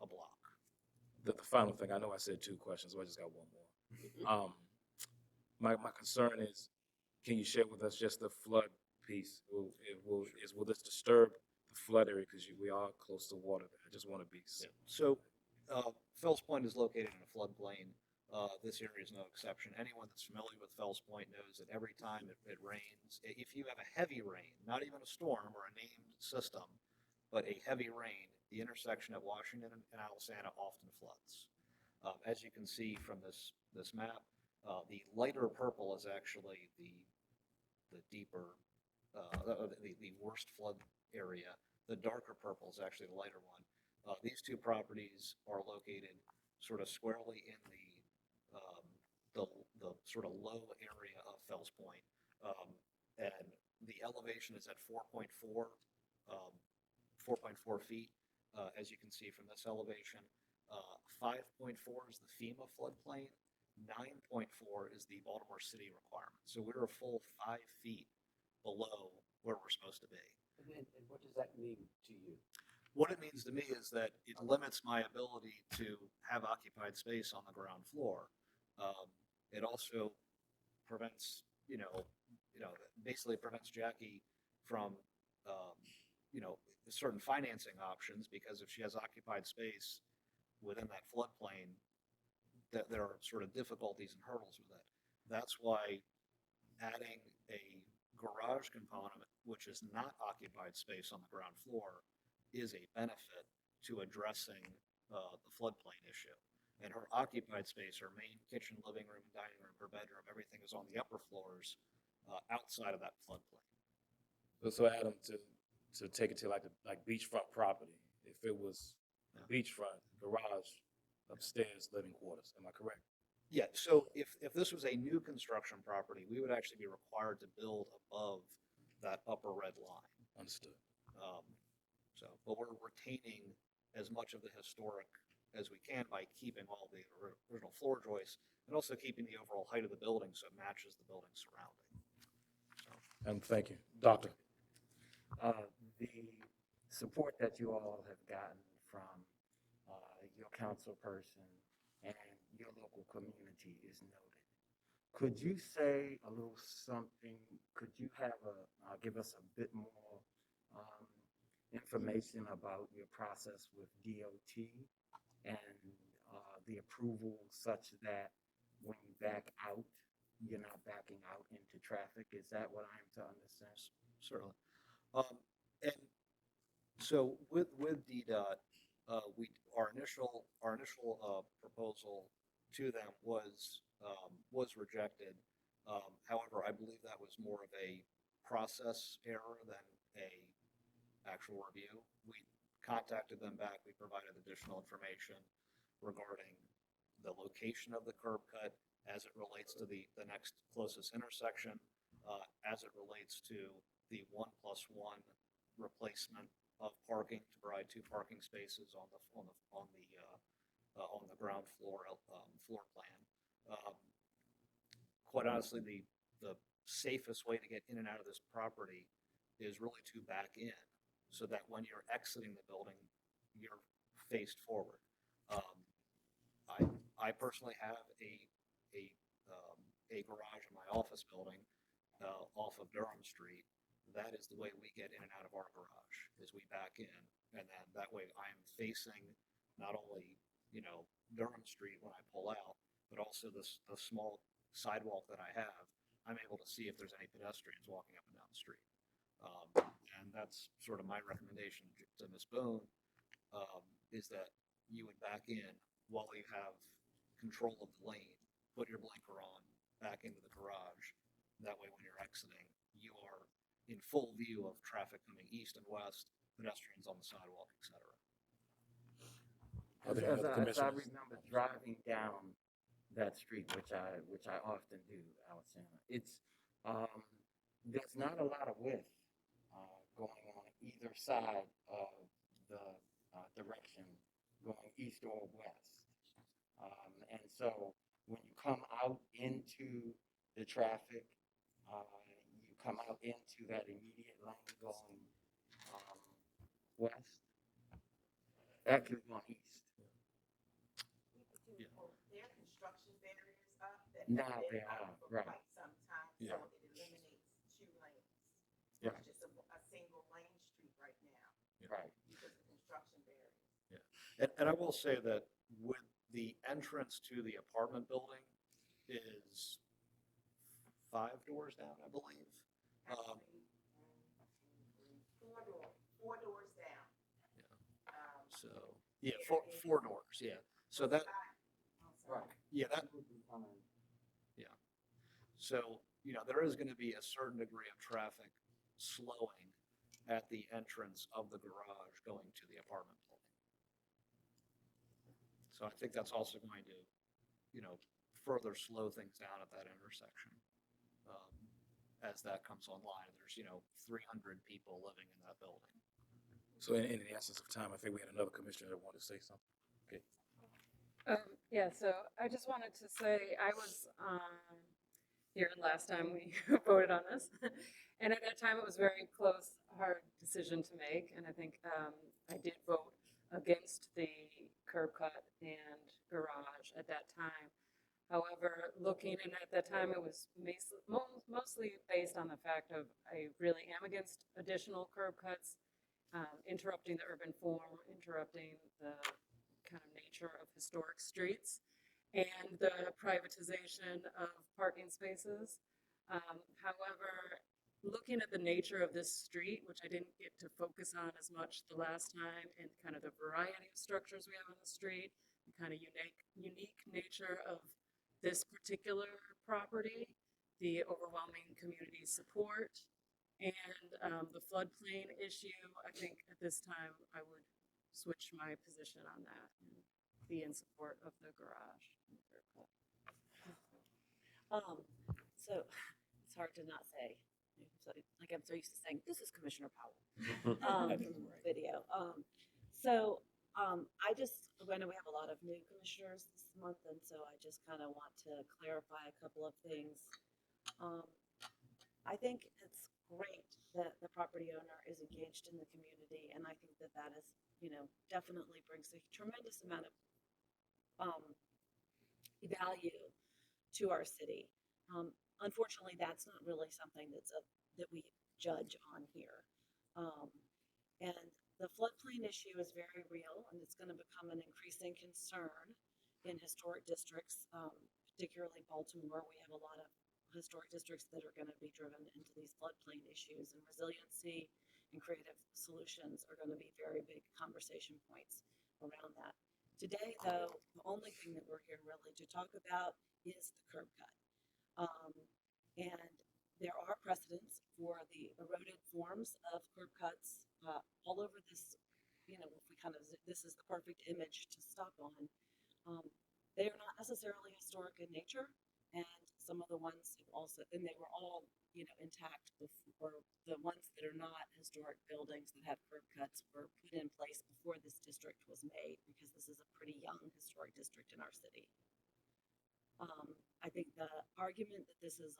Speaker 10: a block.
Speaker 1: The final thing, I know I said two questions, so I just got one more. My concern is, can you share with us just the flood piece? Will this disturb the flood area, because we are close to water there? I just want to be.
Speaker 10: Yeah. So Fells Point is located in a floodplain. This area is no exception. Anyone that's familiar with Fells Point knows that every time it rains, if you have a heavy rain, not even a storm or a named system, but a heavy rain, the intersection at Washington and Alisana often floods. As you can see from this map, the lighter purple is actually the deeper, the worst flood area. The darker purple is actually the lighter one. These two properties are located sort of squarely in the sort of low area of Fells Point, and the elevation is at 4.4 feet, as you can see from this elevation. 5.4 is the FEMA floodplain, 9.4 is the Baltimore City requirement. So we're a full 5 feet below where we're supposed to be.
Speaker 2: And what does that mean to you?
Speaker 10: What it means to me is that it limits my ability to have occupied space on the ground floor. It also prevents, basically prevents Jackie from, um, certain financing options, because if she has occupied space within that floodplain, that there are sort of difficulties and hurdles with it. That's why adding a garage component, which is not occupied space on the ground floor, is a benefit to addressing the floodplain issue. And her occupied space, her main kitchen, living room, dining room, her bedroom, everything is on the upper floors outside of that floodplain.
Speaker 1: So Adam, to take it to like beachfront property, if it was beachfront, garage, upstairs, living quarters, am I correct?
Speaker 10: Yeah, so if this was a new construction property, we would actually be required to build above that upper red line.
Speaker 1: Understood.
Speaker 10: But we're retaining as much of the historic as we can by keeping all the original floor joists and also keeping the overall height of the building so it matches the building surrounding. So,
Speaker 1: And thank you. Doctor?
Speaker 2: The support that you all have gotten from your council person and your local community is noted. Could you say a little something? Could you have give us a bit more information about your process with DOT and the approval, such that when you back out, you're not backing out into traffic? Is that what I'm to understand?
Speaker 10: certainly. And so with DDOT, our initial proposal to them was rejected. However, I believe that was more of a process error than a actual review. We contacted them back. We provided additional information regarding the location of the curb cut as it relates to the next closest intersection, as it relates to the 1+1 replacement of parking to provide 2 parking spaces on the ground floor plan. Quite honestly, the safest way to get in and out of this property is really to back in, so that when you're exiting the building, you're faced forward. I personally have a garage in my office building off of Durham Street. That is the way we get in and out of our garage, is we back in, and then that way I'm facing not only Durham Street when I pull out, but also the small sidewalk that I have. I'm able to see if there's any pedestrians walking up and down the street. And that's sort of my recommendation to Ms. Boone, is that you would back in while you have control of the lane, put your blinker on, back into the garage. That way when you're exiting, you are in full view of traffic coming east and west, pedestrians on the sidewalk, etc.
Speaker 2: As I remember driving down that street, which I often do, Alexander, it's there's not a lot of width going on either side of the direction going east or west. And so when you come out into the traffic, you come out into that immediate lane going west, actually going east.
Speaker 11: There are construction barriers up that
Speaker 2: Now
Speaker 11: have
Speaker 2: they
Speaker 11: been
Speaker 2: are,
Speaker 11: up for
Speaker 2: right.
Speaker 11: quite some time,
Speaker 2: Yeah.
Speaker 11: so it eliminates 2 lanes.
Speaker 2: Yeah.
Speaker 11: It's just a single lane street right now
Speaker 2: Right.
Speaker 11: because of construction barriers.
Speaker 10: And I will say that with the entrance to the apartment building is 5 doors down, I believe.
Speaker 11: Actually, 4 doors down.
Speaker 10: So yeah, four doors. Yeah. So that
Speaker 11: Right.
Speaker 10: yeah that yeah. So there is going to be a certain degree of traffic slowing at the entrance of the garage going to the apartment building. So I think that's also going to further slow things down at that intersection as that comes online. There's 300 people living in that building.
Speaker 1: So in the essence of time, I think we had another commissioner that wanted to say something. Okay.
Speaker 12: Yeah, so I just wanted to say I was here last time we voted on this. And at that time, it was very close, hard decision to make. And I think I did vote against the curb cut and garage at that time. However, looking and at that time, it was mostly based on the fact of I really am against additional curb cuts, interrupting the urban form, interrupting the kind of nature of historic streets and the privatization of parking spaces. However, looking at the nature of this street, which I didn't get to focus on as much the last time, and kind of the variety of structures we have on the street, the kind of unique nature of this particular property, the overwhelming community support, and the floodplain issue, I think at this time I would switch my position on that and be in support of the garage. And the curb cut.
Speaker 5: So it's hard to not say. So, like I'm so used to saying, this is Commissioner Powell from the video. I know we have a lot of new commissioners this month, and so I just kind of want to clarify a couple of things. I think it's great that the property owner is engaged in the community, and I think that that is, definitely brings a tremendous amount of value to our city. Unfortunately, that's not really something that we judge on here. And the floodplain issue is very real, and it's going to become an increasing concern in historic districts, particularly Baltimore. We have a lot of historic districts that are going to be driven into these floodplain issues, and resiliency and creative solutions are going to be very big conversation points around that. Today, though, the only thing that we're here really to talk about is the curb cut. And there are precedents for the eroded forms of curb cuts all over this. If we kind of, this is the perfect image to stop on. They are not necessarily historic in nature, and some of the ones have also, and they were all, intact before. The ones that are not historic buildings that have curb cuts were put in place before this district was made, because this is a pretty young historic district in our city. I think the argument that this is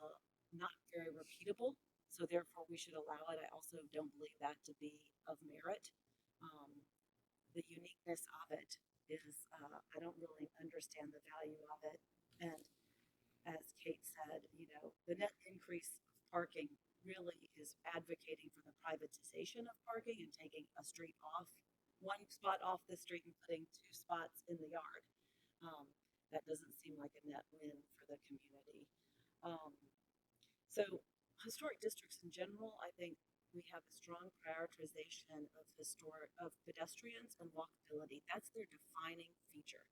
Speaker 5: not very repeatable, so therefore we should allow it, I also don't believe that to be of merit. The uniqueness of it is, I don't really understand the value of it. And as Kate said, the net increase of parking really is advocating for the privatization of parking and taking a street off, one spot off the street and putting two spots in the yard. That doesn't seem like a net win for the community. So historic districts in general, I think we have a strong prioritization of pedestrians and walkability. That's their defining feature.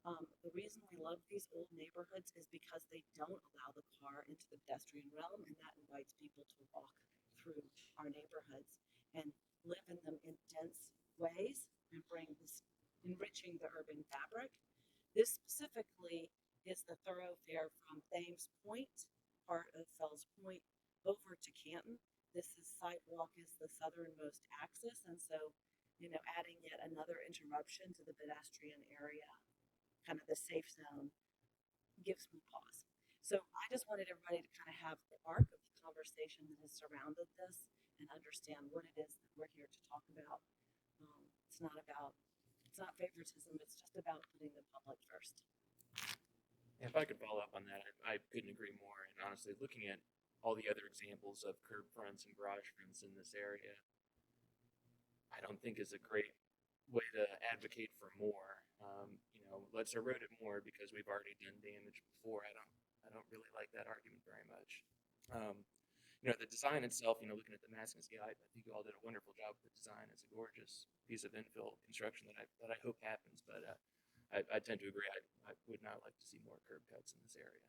Speaker 5: The reason we love these old neighborhoods is because they don't allow the car into the pedestrian realm, and that invites people to walk through our neighborhoods and live in them in dense ways and bring this enriching the urban fabric. This specifically is the thoroughfare from Thames Point, part of Fells Point, over to Canton. This sidewalk is the southernmost axis, and so, adding yet another interruption to the pedestrian area, kind of the safe zone, gives me pause. So I just wanted everybody to kind of have the arc of the conversation that has surrounded this and understand what it is that we're here to talk about. It's not favoritism, it's just about putting the public first.
Speaker 7: If I could follow up on that, I couldn't agree more. And honestly, looking at all the other examples of curb fronts and garage fronts in this area, I don't think is a great way to advocate for more. Let's erode it more because we've already done damage before. I don't really like that argument very much. The design itself, looking at the massing scale, I think you all did a wonderful job with the design. It's a gorgeous piece of infill construction that I hope happens, but I tend to agree. I would not like to see more curb cuts in this area.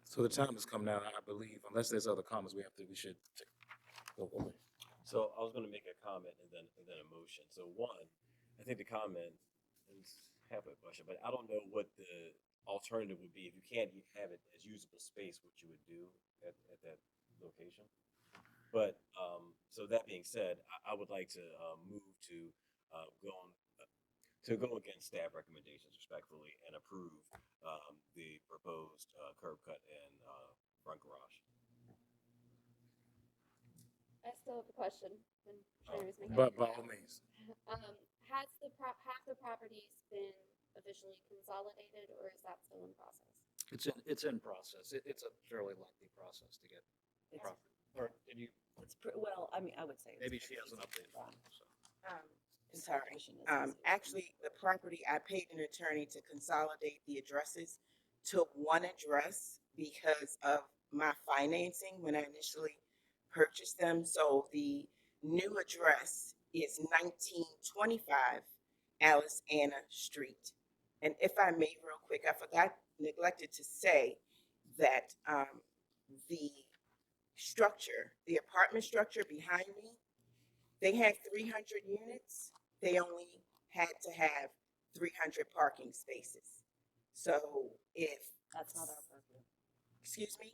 Speaker 1: So the time has come now, I believe, unless there's other comments we should go over.
Speaker 3: So I was going to make a comment and then a motion. So one, I think the comment is half a question, but I don't know what the alternative would be if you can't have it as usable space, what you would do at that location. But so that being said, I would like to move to go on to go against staff recommendations respectfully and approve the proposed curb cut and front garage.
Speaker 4: I still have a question. When Sherry was making
Speaker 1: But by all means,
Speaker 4: Has have the properties been officially consolidated, or is that still in process?
Speaker 10: It's in process. It's a fairly lengthy process to get.
Speaker 5: It's,
Speaker 10: Or did you?
Speaker 5: well, I mean, I would say. it's
Speaker 10: Maybe
Speaker 5: pretty
Speaker 10: she has an
Speaker 5: easy.
Speaker 10: update for you. So.
Speaker 11: Sorry.
Speaker 5: Consolidation is easy.
Speaker 11: Actually, the property, I paid an attorney to consolidate the addresses to one address because of my financing when I initially purchased them. So the new address is 1925 Alice Anna Street. And if I may, real quick, neglected to say that the structure, the apartment structure behind me, they had 300 units. They only had to have 300 parking spaces. So if,
Speaker 5: That's not our purview.
Speaker 11: excuse me,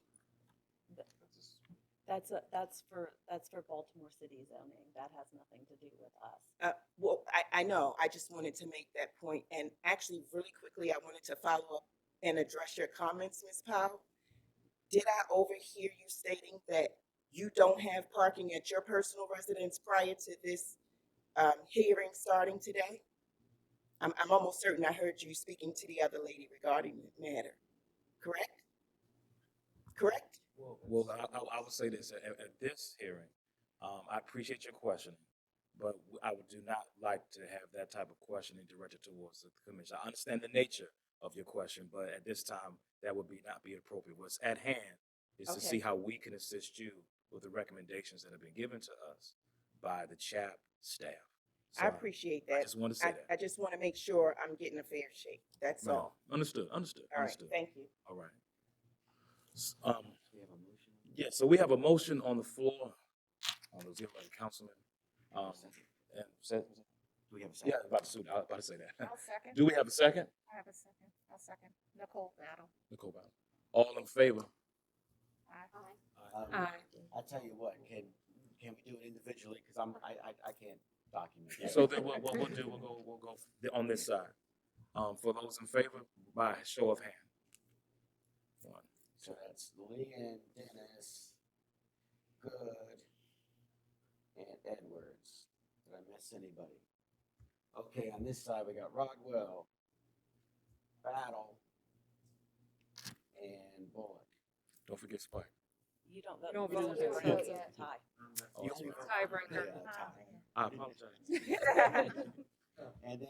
Speaker 5: That's for Baltimore City zoning. That has nothing to do with us.
Speaker 11: well, I know, I just wanted to make that point. And actually, really quickly, I wanted to follow up and address your comments, Ms. Powell. Did I overhear you stating that you don't have parking at your personal residence prior to this hearing starting today? I'm almost certain I heard you speaking to the other lady regarding the matter. Correct? Correct?
Speaker 1: well, I would say this at this hearing. I appreciate your question, but I would do not like to have that type of questioning directed towards the commission. I understand the nature of your question, but at this time, that would not be appropriate. What's at hand is to see
Speaker 11: Okay.
Speaker 1: how we can assist you with the recommendations that have been given to us by the CHAP staff. So
Speaker 11: I appreciate
Speaker 1: I
Speaker 11: that.
Speaker 1: just want to say that.
Speaker 11: I just want to make sure I'm getting a fair shake. That's
Speaker 1: No,
Speaker 11: all.
Speaker 1: understood.
Speaker 11: All right.
Speaker 1: Understood.
Speaker 11: Thank you.
Speaker 1: All right.
Speaker 2: We have a motion.
Speaker 1: Yeah, so we have a motion on the floor. It was given by the councilman. And said,
Speaker 2: Do we have a second?
Speaker 1: yeah, about to say that.
Speaker 8: I'll second.
Speaker 1: Do we have a second?
Speaker 8: I have a second. I'll second. Nicole Battle.
Speaker 1: Nicole Bowden. All in favor?
Speaker 4: Aye.
Speaker 12: Aye.
Speaker 3: I tell you what, can we do it individually? Because I can't document. that.
Speaker 1: So then what we'll do, we'll go on this side. For those in favor, by show of hand. One,
Speaker 3: So that's Leanne, Dennis, Good, and Edwards. Did I miss anybody? Okay, on this side we got Rodwell, Battle, and Bullock.
Speaker 1: don't forget Spike.
Speaker 5: You don't
Speaker 12: You
Speaker 5: vote.
Speaker 12: don't vote
Speaker 5: It's
Speaker 12: until
Speaker 5: a
Speaker 4: it's-
Speaker 5: tie.
Speaker 1: Oh, that's right.
Speaker 12: Tiebreaker.
Speaker 3: Yeah, tie.
Speaker 1: I apologize.
Speaker 3: And then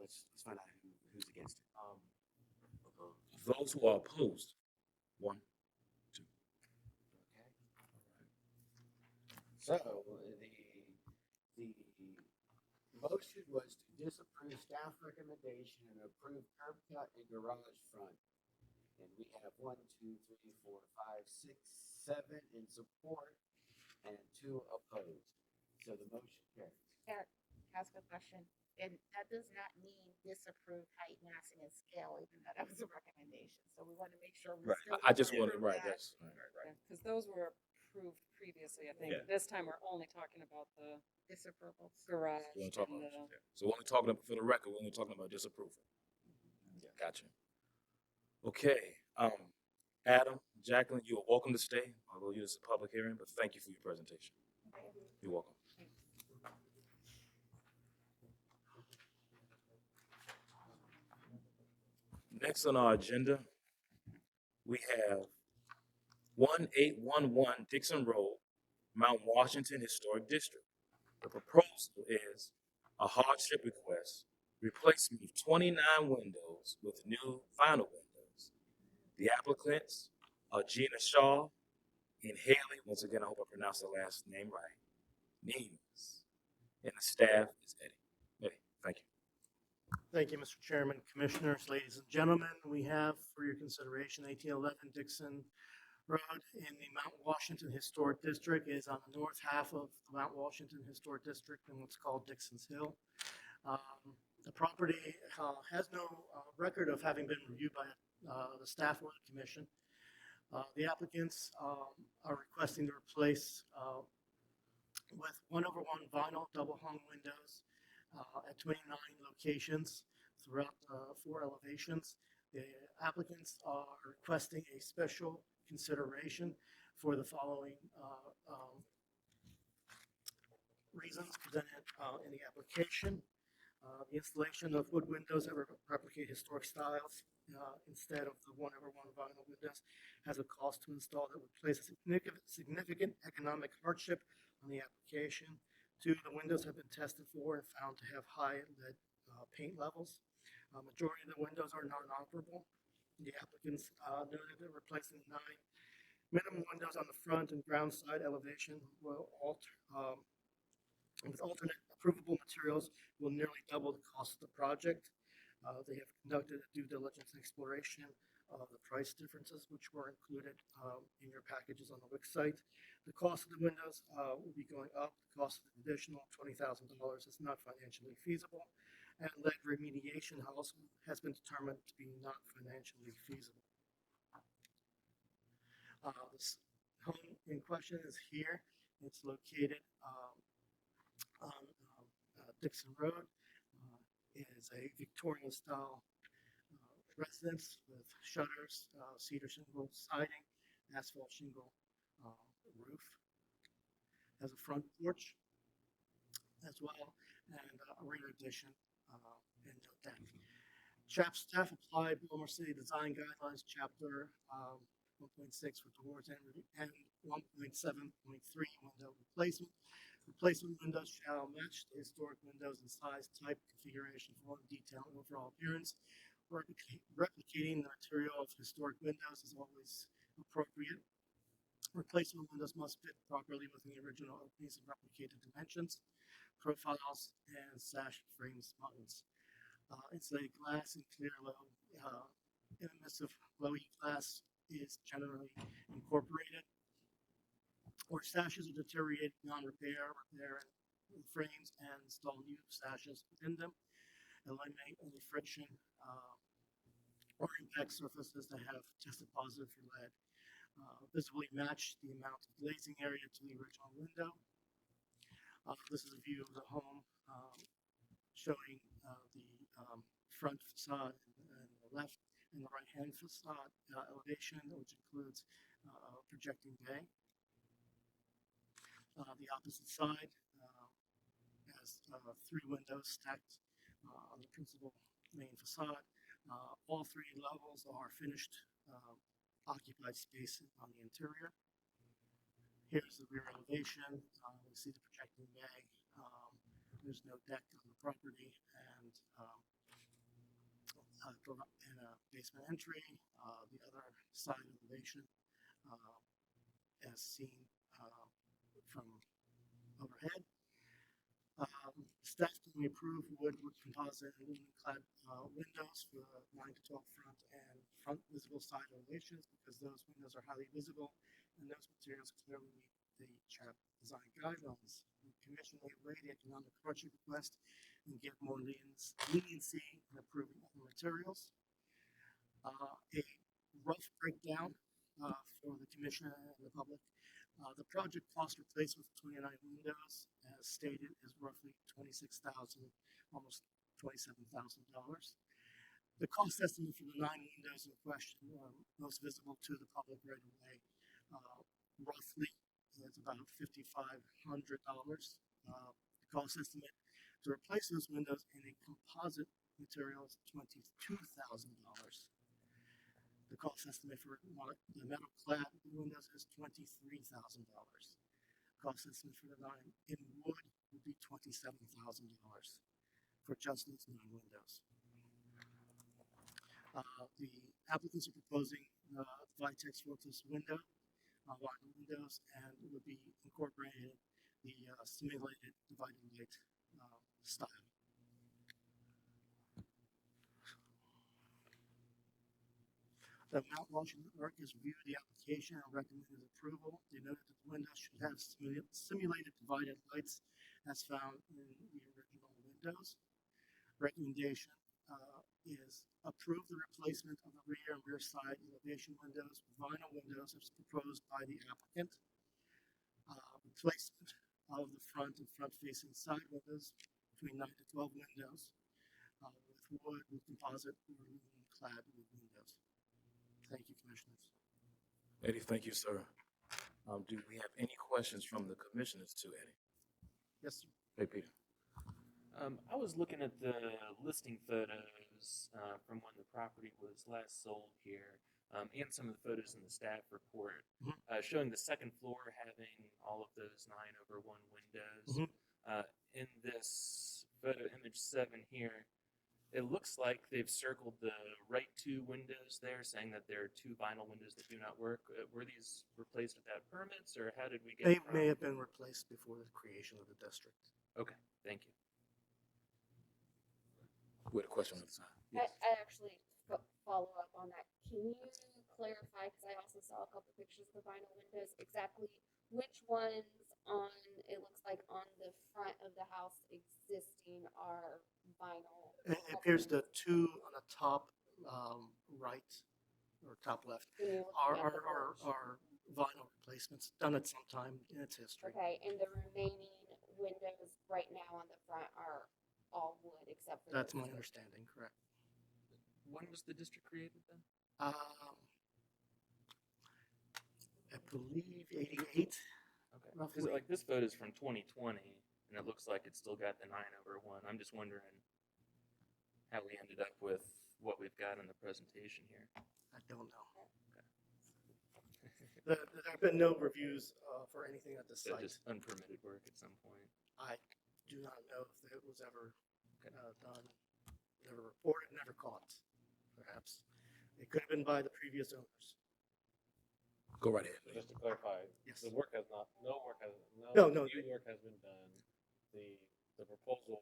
Speaker 3: let's find out who's against it.
Speaker 1: Those who are opposed, 1, 2.
Speaker 3: Okay. So the motion was to disapprove staff recommendation and approve curb cut and garage front. And we have 1, 2, 3, 4, 5, 6, 7 in support and 2 opposed. So the motion carries.
Speaker 8: Eric, ask a question. And that does not mean disapprove height, massing, and scale, even though that was a recommendation. So we want to make sure we
Speaker 1: Right.
Speaker 8: still.
Speaker 1: I just wanted,
Speaker 8: consider
Speaker 1: right,
Speaker 8: that.
Speaker 1: that's, right.
Speaker 12: Because those were approved previously, I think.
Speaker 3: Yeah.
Speaker 12: This time we're only talking about the
Speaker 8: Disapprovals.
Speaker 12: garage
Speaker 1: We're only talking
Speaker 12: and
Speaker 1: about,
Speaker 12: the.
Speaker 1: so we're only talking about, for the record, we're only talking about disapproval. Gotcha. Okay, Adam, Jacqueline, you are welcome to stay, although this is a public hearing, but thank you for your presentation. You're welcome. Next on our agenda, we have 1811 Dixon Road, Mount Washington Historic District. The proposal is a hardship request, replacement of 29 windows with new vinyl windows. The applicants are Gina Shaw and Haley, once again, I hope I pronounced the last name right, Nemes. And the staff is Eddie. Eddie, thank you.
Speaker 6: Thank you, Mr. Chairman, Commissioners, ladies and gentlemen. We have for your consideration 1811 Dixon Road in the Mount Washington Historic District. It is on the north half of the Mount Washington Historic District in what's called Dixon's Hill. The property has no record of having been reviewed by the staff or the commission. The applicants are requesting to replace with 1/1 vinyl double hung windows at 29 locations throughout 4 elevations. The applicants are requesting a special consideration for the following reasons presented in the application. The installation of wood windows that replicate historic styles instead of the 1/1 vinyl windows has a cost to install that would place a significant economic hardship on the application. Two, the windows have been tested for and found to have high lead paint levels. Majority of the windows are non-operable. The applicants noted that replacing 9 minimum windows on the front and ground side elevation will with alternate approvable materials will nearly double the cost of the project. They have conducted a due diligence exploration of the price differences, which were included in your packages on the WIC site. The cost of the windows will be going up. The cost of the additional $20,000 is not financially feasible, and lead remediation also has been determined to be not financially feasible. This home in question is here. It's located on Dixon Road. It is a Victorian style residence with shutters, cedar shingle siding, asphalt shingle roof. Has a front porch as well, and a rear addition and no deck. CHAP staff applied Baltimore City Design Guidelines Chapter 1.6 for doors and 1.7.3 window replacement. Replacement windows shall match the historic windows in size, type, configuration, form, detail, and overall appearance. Replicating the material of historic windows is always appropriate. Replacement windows must fit properly within the original openings and replicated dimensions, profiles, and sash frames buttons. Insulated glass and clear low emissive low heat glass is generally incorporated. Or sashes are deteriorated beyond repair in frames and install new sashes within them. Eliminate any friction or impact surfaces that have tested positive for lead. Visibly match the amount of glazing area to the original window. This is a view of the home showing the front facade and the left and the right hand facade elevation, which includes projecting bay. The opposite side has 3 windows stacked on the principal main facade. All 3 levels are finished occupied space on the interior. Here's the rear elevation. We see the projecting bay. There's no deck on the property and a basement entry. The other side elevation as seen from overhead. Staff can approve wood with composite aluminum clad windows for 9 to 12 front and front visible side elevations because those windows are highly visible and those materials clearly meet the CHAP design guidelines. The commission may weigh the economic hardship request and give more leniency in approving other materials. A rough breakdown for the commission and the public. The project cost replacement for 29 windows, as stated, is roughly $26,000, almost $27,000. The cost estimate for the 9 windows in question, most visible to the public right away, roughly is about $5,500. The cost estimate to replace those windows in a composite material is $22,000. The cost estimate for the metal clad windows is $23,000. Cost estimate for the 9 in wood would be $27,000 for just those 9 windows. The applicants are proposing the Vitex Fortress window, vinyl windows, and it would be incorporated the simulated divided light style. The Mount Washington Arc has reviewed the application and recommended approval. They noted that the windows should have simulated divided lights as found in the original windows. Recommendation is approve the replacement of the rear and rear side elevation windows with vinyl windows as proposed by the applicant. Replacement of the front and front facing side windows between 9 to 12 windows with wood, with composite, or aluminum clad wood windows. Thank you, Commissioners.
Speaker 1: Eddie, thank you, sir. Do we have any questions from the commissioners to Eddie?
Speaker 6: Yes, sir.
Speaker 1: Hey, Peter.
Speaker 7: I was looking at the listing photos from when the property was last sold here, and some of the photos in the staff report showing the second floor having all of those 9/1 windows. In this photo image 7 here, it looks like they've circled the right 2 windows there, saying that there are 2 vinyl windows that do not work. Were these replaced without permits, or how did we get
Speaker 6: They
Speaker 7: from...
Speaker 6: may have been replaced before the creation of the district.
Speaker 7: Okay, thank you.
Speaker 1: We had a question on the side.
Speaker 4: I actually follow up on that. Can you clarify, because I also saw a couple pictures of the vinyl windows, exactly which ones on, it looks like on the front of the house existing are vinyl?
Speaker 6: It appears the 2 on the top right or top left
Speaker 4: When you're looking
Speaker 6: are,
Speaker 4: at the
Speaker 6: are,
Speaker 4: porch.
Speaker 6: are, are vinyl replacements done at some time in its history.
Speaker 4: Okay, and the remaining windows right now on the front are all wood except for
Speaker 6: That's
Speaker 4: those
Speaker 6: my
Speaker 4: 2.
Speaker 6: understanding, correct.
Speaker 7: When was the district created then?
Speaker 6: I believe 88.
Speaker 7: Okay, because
Speaker 6: Roughly.
Speaker 7: like this photo is from 2020, and it looks like it's still got the 9/1. I'm just wondering how we ended up with what we've got in the presentation here.
Speaker 6: I don't know. There have been no reviews for anything at the
Speaker 7: So
Speaker 6: site.
Speaker 7: just unpermitted work at some point.
Speaker 6: I do not know if it was ever done, never reported, never caught, perhaps. It could have been by the previous owners.
Speaker 1: Go right ahead.
Speaker 9: Just to clarify,
Speaker 6: Yes.
Speaker 9: the work has not, no work has,
Speaker 6: No,
Speaker 9: no
Speaker 6: no,
Speaker 9: new work has been done. The proposal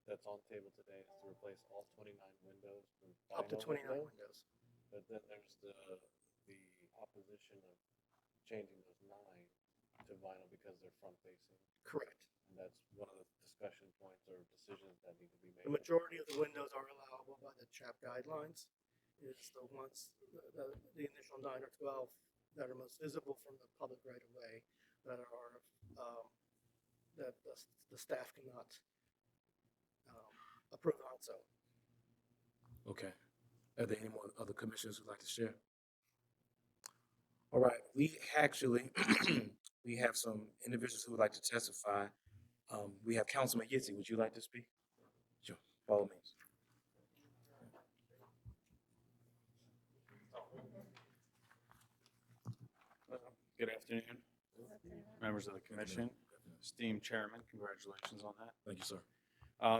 Speaker 9: that's on the table today is to replace all 29 windows with
Speaker 6: Up to
Speaker 9: vinyl
Speaker 6: 29
Speaker 9: windows.
Speaker 6: windows.
Speaker 9: But then there's the opposition of changing those 9 to vinyl because they're front facing.
Speaker 6: Correct.
Speaker 9: And that's one of the discussion points or decisions that need to be made.
Speaker 6: The majority of the windows are allowable by the CHAP guidelines. It's the ones, the initial 9 or 12 that are most visible from the public right of way that are, that the staff cannot approve on so.
Speaker 1: Okay. Are there any more other commissioners who'd like to share? All right, we actually, we have some individuals who would like to testify. We have Councilman Yitzi. Would you like to speak? Sure, by all means.
Speaker 13: Good afternoon, members of the commission, esteemed chairman, congratulations on that.
Speaker 1: Thank you, sir.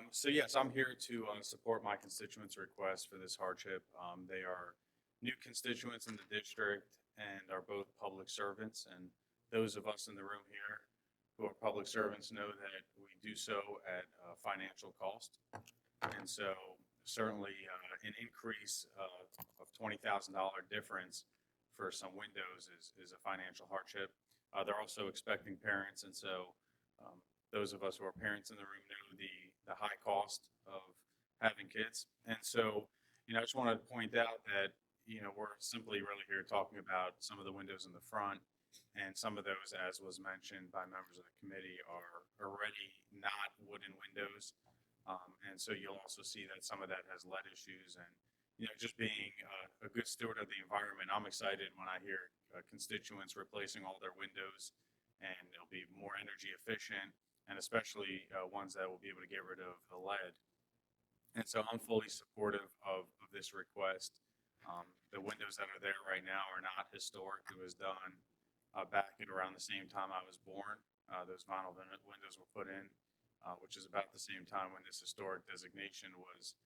Speaker 13: So yes, I'm here to support my constituents' request for this hardship. They are new constituents in the district and are both public servants. And those of us in the room here who are public servants know that we do so at financial cost. And so certainly an increase of $20,000 difference for some windows is a financial hardship. They're also expecting parents, and so those of us who are parents in the room know the high cost of having kids. And so, I just wanted to point out that, we're simply really here talking about some of the windows in the front, and some of those, as was mentioned by members of the committee, are already not wooden windows. And so you'll also see that some of that has lead issues, and just being a good steward of the environment, I'm excited when I hear constituents replacing all their windows, and it'll be more energy efficient, and especially ones that will be able to get rid of the lead. And so I'm fully supportive of this request. The windows that are there right now are not historic. It was done back at around the same time I was born. Those vinyl windows were put in, which is about the same time when this historic designation was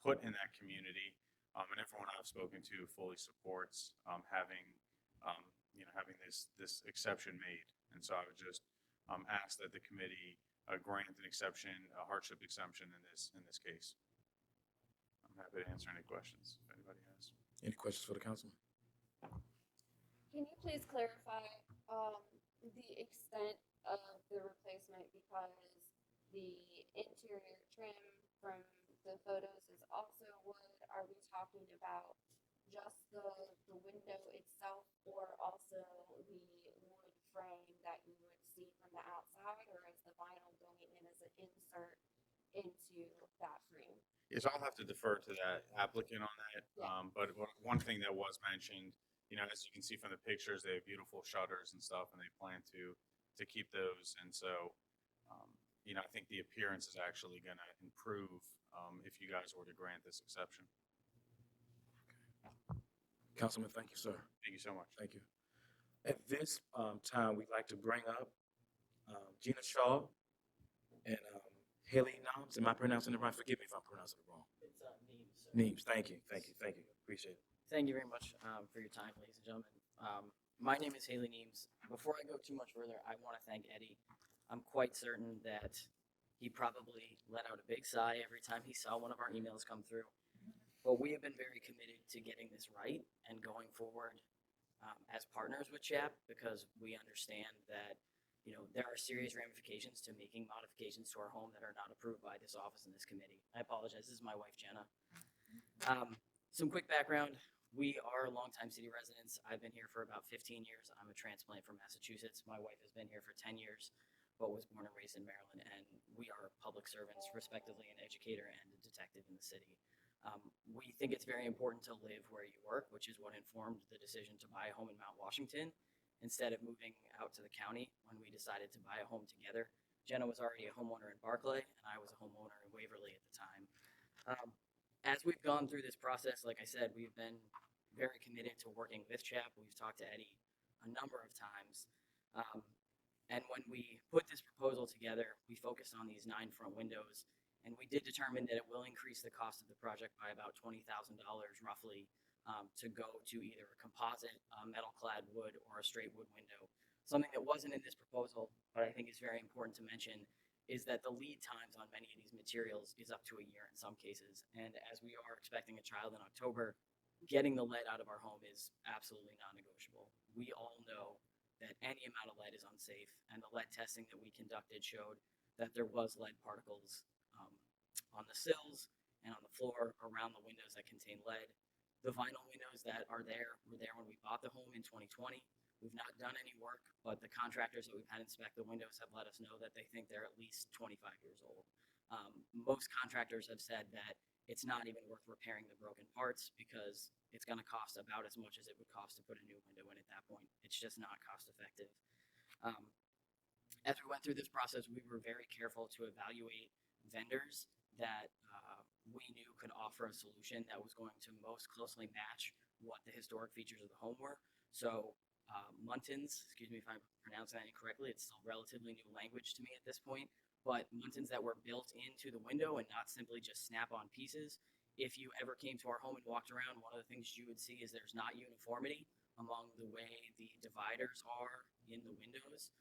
Speaker 13: put in that community. And everyone I've spoken to fully supports having this exception made. And so I would just ask that the committee grant an exception, a hardship exemption in this case. I'm happy to answer any questions if anybody has.
Speaker 1: Any questions for the councilman?
Speaker 4: Can you please clarify the extent of the replacement, because the interior trim from the photos is also wood? Are we talking about just the window itself, or also the wood frame that you would seen from the outside, or is the vinyl going in as an insert into that frame?
Speaker 13: Yes, I'll have to defer to that applicant on that.
Speaker 4: Yeah.
Speaker 13: But one thing that was mentioned, as you can see from the pictures, they have beautiful shutters and stuff, and they plan to keep those. And so, I think the appearance is actually going to improve if you guys were to grant this exception.
Speaker 1: Councilman, thank you, sir.
Speaker 13: Thank you so much.
Speaker 1: Thank you. At this time, we'd like to bring up Gina Shaw and Haley Noms. Am I pronouncing it right? Forgive me if I'm pronouncing it wrong.
Speaker 14: It's Neems.
Speaker 1: Neems, thank you. Appreciate it.
Speaker 14: Thank you very much for your time, ladies and gentlemen. My name is Haley Neems. Before I go too much further, I want to thank Eddie. I'm quite certain that he probably let out a big sigh every time he saw one of our emails come through. But we have been very committed to getting this right and going forward as partners with CHAP, because we understand that there are serious ramifications to making modifications to our home that are not approved by this office and this committee. I apologize. This is my wife, Jenna. Some quick background. We are longtime city residents. I've been here for about 15 years. I'm a transplant from Massachusetts. My wife has been here for 10 years, but was born and raised in Maryland. And we are public servants, respectively, an educator and a detective in the city. We think it's very important to live where you work, which is what informed the decision to buy a home in Mount Washington instead of moving out to the county when we decided to buy a home together. Jenna was already a homeowner in Barclay, and I was a homeowner in Waverly at the time. As we've gone through this process, like I said, we've been very committed to working with CHAP. We've talked to Eddie a number of times. And when we put this proposal together, we focused on these 9 front windows. And we did determine that it will increase the cost of the project by about $20,000 roughly to go to either a composite metal-clad wood or a straight wood window. Something that wasn't in this proposal, but I think is very important to mention, is that the lead times on many of these materials is up to a year in some cases. And as we are expecting a child in October, getting the lead out of our home is absolutely non-negotiable. We all know that any amount of lead is unsafe, and the lead testing that we conducted showed that there was lead particles on the sills and on the floor around the windows that contain lead. The vinyl windows that are there were there when we bought the home in 2020. We've not done any work, but the contractors that we've had inspect the windows have let us know that they think they're at least 25 years old. Most contractors have said that it's not even worth repairing the broken parts because it's going to cost about as much as it would cost to put a new window in at that point. It's just not cost effective. As we went through this process, we were very careful to evaluate vendors that we knew could offer a solution that was going to most closely match what the historic features of the home were. So Muntins, excuse me if I'm pronouncing that incorrectly, it's still relatively new language to me at this point, but Muntins that were built into the window and not simply just snap-on pieces. If you ever came to our home and walked around, one of the things you would see is there's not uniformity among the way the dividers are in the windows.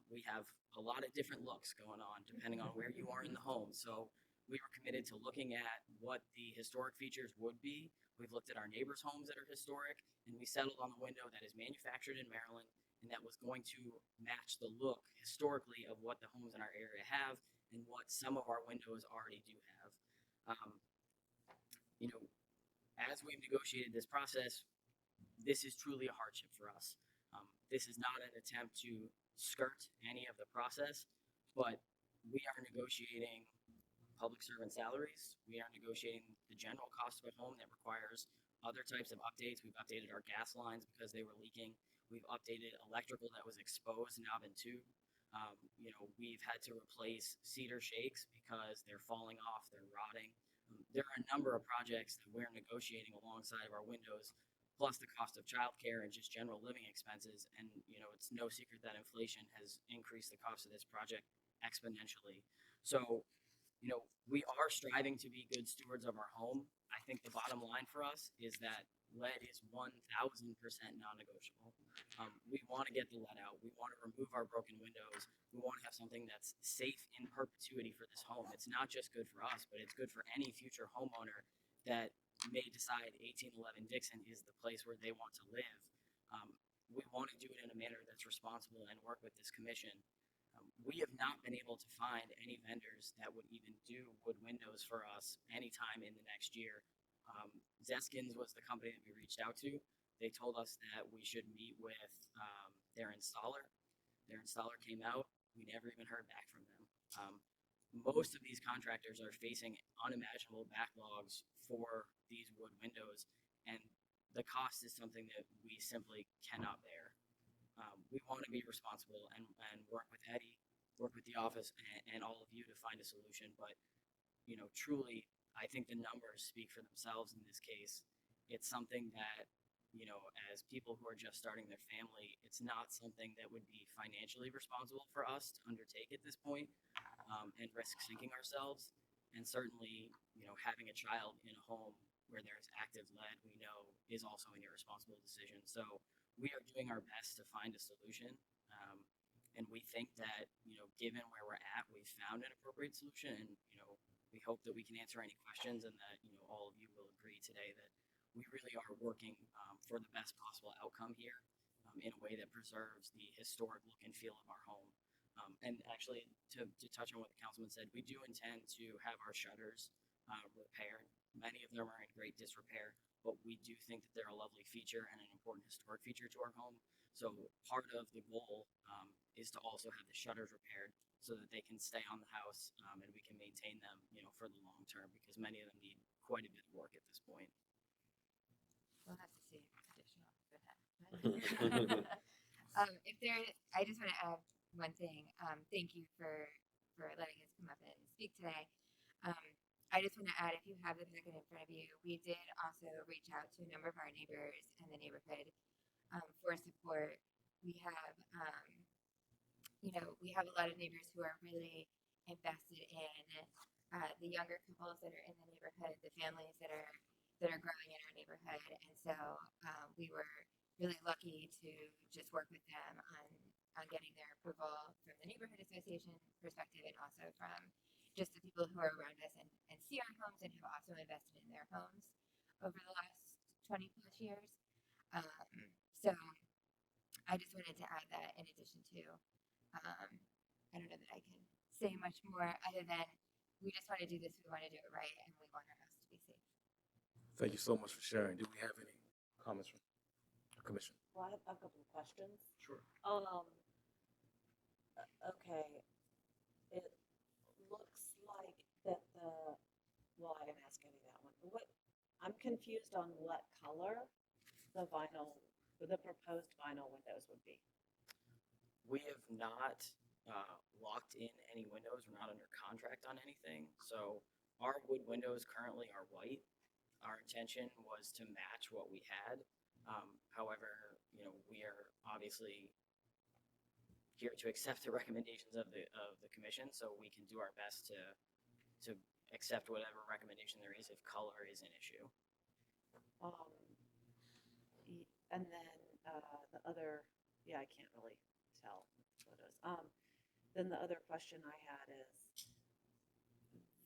Speaker 14: We have a lot of different looks going on depending on where you are in the home. So we were committed to looking at what the historic features would be. We've looked at our neighbors' homes that are historic, and we settled on the window that is manufactured in Maryland and that was going to match the look historically of what the homes in our area have and what some of our windows already do have. As we've negotiated this process, this is truly a hardship for us. This is not an attempt to skirt any of the process, but we are negotiating public servant salaries. We are negotiating the general cost of a home that requires other types of updates. We've updated our gas lines because they were leaking. We've updated electrical that was exposed knob and tube. We've had to replace cedar shakes because they're falling off, they're rotting. There are a number of projects that we're negotiating alongside of our windows, plus the cost of childcare and just general living expenses. And, it's no secret that inflation has increased the cost of this project exponentially. So, we are striving to be good stewards of our home. I think the bottom line for us is that lead is 1,000% non-negotiable. We want to get the lead out. We want to remove our broken windows. We want to have something that's safe in perpetuity for this home. It's not just good for us, but it's good for any future homeowner that may decide 1811 Dixon is the place where they want to live. We want to do it in a manner that's responsible and work with this commission. We have not been able to find any vendors that would even do wood windows for us anytime in the next year. Zeskins was the company that we reached out to. They told us that we should meet with their installer. Their installer came out. We never even heard back from them. Most of these contractors are facing unimaginable backlogs for these wood windows, and the cost is something that we simply cannot bear. We want to be responsible and work with Eddie, work with the office, and all of you to find a solution. But truly, I think the numbers speak for themselves in this case. It's something that, as people who are just starting their family, it's not something that would be financially responsible for us to undertake at this point, and risk sinking ourselves. And certainly, having a child in a home where there's active lead, we know is also an irresponsible decision. So we are doing our best to find a solution. And we think that, given where we're at, we've found an appropriate solution. And, we hope that we can answer any questions and that, all of you will agree today that we really are working for the best possible outcome here, in a way that preserves the historic look and feel of our home. And actually, to touch on what the councilman said, we do intend to have our shutters repaired. Many of them are in great disrepair, but we do think that they're a lovely feature and an important historic feature to our home. So part of the goal is to also have the shutters repaired so that they can stay on the house, and we can maintain them, for the long term, because many of them need quite a bit of work at this point.
Speaker 15: We'll have to see additional. Go ahead. I just want to add one thing. Thank you for letting us come up and speak today. I just want to add, if you have the packet in front of you, we did also reach out to a number of our neighbors in the neighborhood for support. We have, we have a lot of neighbors who are really invested in the younger couples that are in the neighborhood, the families that are growing in our neighborhood, and so we were really lucky to just work with them on getting their approval from the neighborhood association perspective, and also from just the people who are around us and see our homes and have also invested in their homes over the last 20 plus years. So I just wanted to add that, in addition to, I don't know that I can say much more other than we just want to do this, we want to do it right, and we want our house to be safe.
Speaker 1: Thank you so much for sharing. Do we have any comments from the commission?
Speaker 5: Well, I have a couple of questions.
Speaker 1: Sure.
Speaker 5: Okay. It looks like that well, I didn't ask any of that one. I'm confused on what color the proposed vinyl windows would be.
Speaker 14: We have not locked in any windows. We're not under contract on anything. So our wood windows currently are white. Our intention was to match what we had. However, we are obviously here to accept the recommendations of the commission, so we can do our best to accept whatever recommendation there is if color is an issue.
Speaker 5: And then the other, I can't really tell photos. Then the other question I had is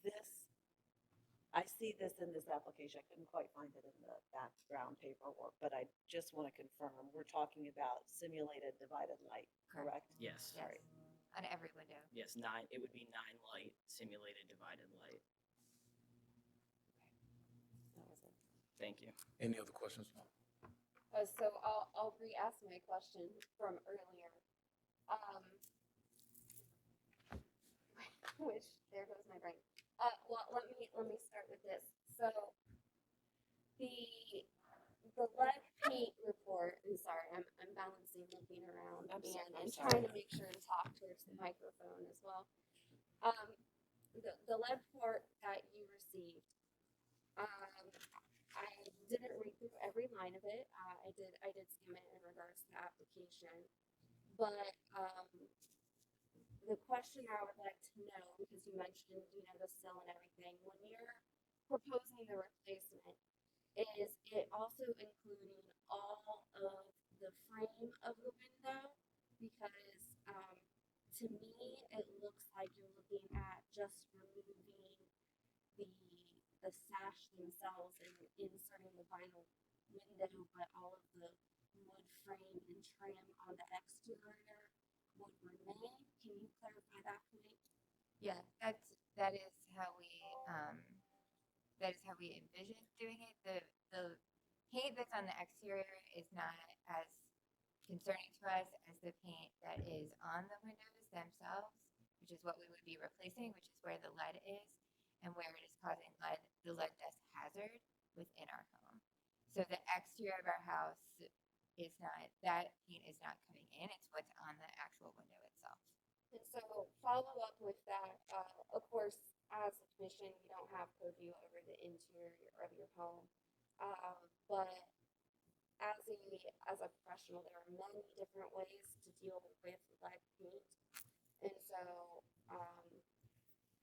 Speaker 5: this. I see this in this application. I couldn't quite find it in the background paperwork, but I just want to confirm we're talking about simulated divided light, correct?
Speaker 14: Yes.
Speaker 15: Yes.
Speaker 5: Right.
Speaker 15: On every window.
Speaker 14: Yes, it would be 9 light, simulated divided light.
Speaker 5: That was it.
Speaker 14: Thank you.
Speaker 1: Any other questions?
Speaker 4: So I'll re-ask my question from earlier. Which, there goes my brain. Well, let me start with this. So the lead paint report. I'm sorry, I'm balancing, looking around, and trying to make sure to talk towards the microphone as well. The lead report that you received. I didn't read through every line of it. I did skim it in regards to the application, but the question I would like to know, because you mentioned, the sill and everything, when you're proposing the replacement, is it also including all of the frame of the window? Because to me, it looks like you're looking at just removing the sash themselves and inserting the vinyl window, but all of the wood frame and trim on the exterior would remain. Can you clarify that point?
Speaker 15: Yeah, that is how we envision doing it. The paint that's on the exterior is not as concerning to us as the paint that is on the windows themselves, which is what we would be replacing, which is where the lead is and where it is causing the lead dust hazard within our home. So the exterior of our house is not, that paint is not coming in, it's what's on the actual window itself.
Speaker 4: And so follow up with that, of course, as a commission, you don't have purview over the interior of your home. But as a professional, there are many different ways to deal with lead paint. And so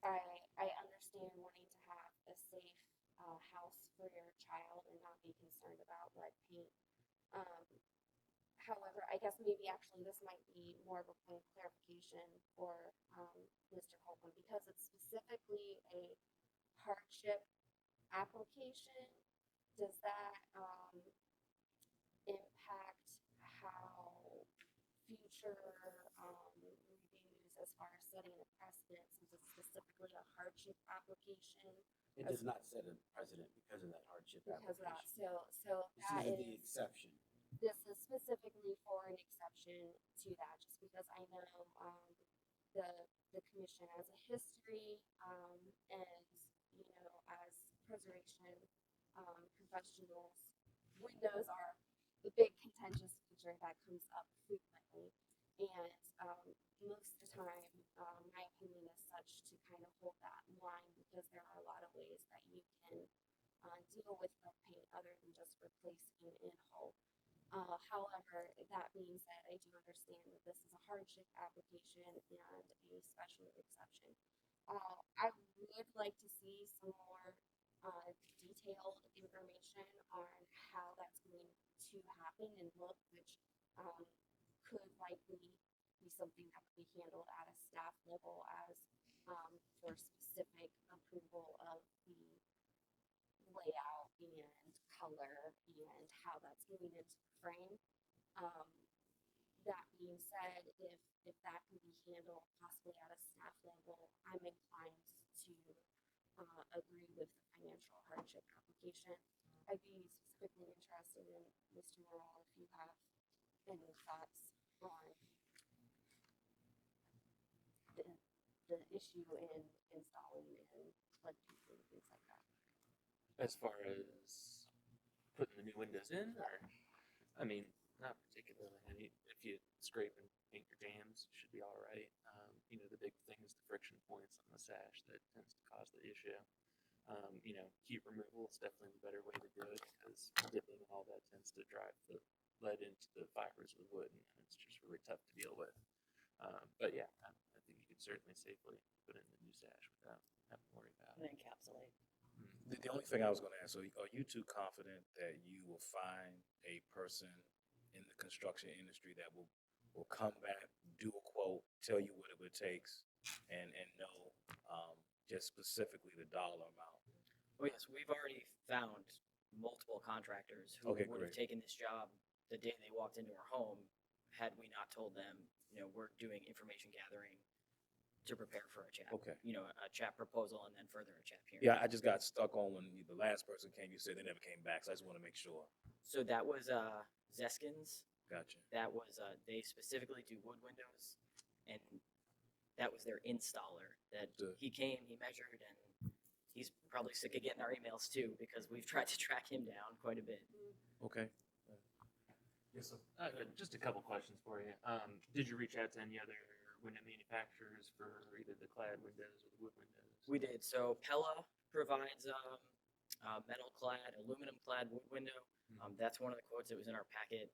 Speaker 4: I understand wanting to have a safe house for your child and not be concerned about lead paint. However, I guess maybe actually this might be more of a point of clarification for Mr. Holcomb, because it's specifically a hardship application. Does that impact how future reviews, as far as setting a precedent, since it's specifically a hardship application?
Speaker 2: It does not set a precedent because of that hardship
Speaker 4: Because of that,
Speaker 2: application.
Speaker 4: so that
Speaker 2: This is
Speaker 4: is
Speaker 2: the exception.
Speaker 4: this is specifically for an exception to that, just because I know the commission has a history, and as preservation professionals, windows are the big contentious feature that comes up frequently, and most of the time, my opinion is such to kind of hold that in line, because there are a lot of ways that you can deal with lead paint other than just replacing in whole. However, that being said, I do understand that this is a hardship application and a special exception. I would like to see some more detailed information on how that's going to happen and look, which could likely be something that could be handled at a staff level as for specific approval of the layout and color and how that's going into the frame. That being said, if that can be handled possibly at a staff level, I'm inclined to agree with the financial hardship application. I'd be specifically interested in, Mr. Morrell, if you have any thoughts on the issue in installing and lead paint and things like that.
Speaker 7: As far as putting the new windows in, or, I mean, not particularly. I mean, if you scrape and paint your jams, you should be all right. The big thing is the friction points on the sash that tends to cause the issue. Heat removal is definitely the better way to do it, because dipping and all that tends to drive the lead into the fibers of the wood, and it's just really tough to deal with. But yeah, I think you could certainly safely put in the new sash without having to worry about
Speaker 5: And
Speaker 7: it.
Speaker 5: encapsulate.
Speaker 1: The only thing I was going to ask, are you two confident that you will find a person in the construction industry that will come back, do a quote, tell you what it takes, and know just specifically the dollar amount?
Speaker 14: Oh yes, we've already found multiple contractors who
Speaker 1: Okay,
Speaker 14: would have
Speaker 1: great.
Speaker 14: taken this job the day they walked into our home, had we not told them, we're doing information gathering to prepare for a CHAP.
Speaker 1: Okay.
Speaker 14: A CHAP proposal and then further a CHAP hearing.
Speaker 1: Yeah, I just got stuck on when the last person came, you said they never came back, so I just want to make sure.
Speaker 14: So that was Zeskins.
Speaker 1: Gotcha.
Speaker 14: That was they specifically do wood windows, and that was their installer. That
Speaker 1: Good.
Speaker 14: he came, he measured, and he's probably sick of getting our emails too, because we've tried to track him down quite a bit.
Speaker 1: Okay.
Speaker 7: Yes, sir. Just a couple questions for you. Did you reach out to any other window manufacturers for either the clad windows or the wood windows?
Speaker 14: We did. So Pella provides metal clad, aluminum clad wood window. That's one of the quotes that was in our packet.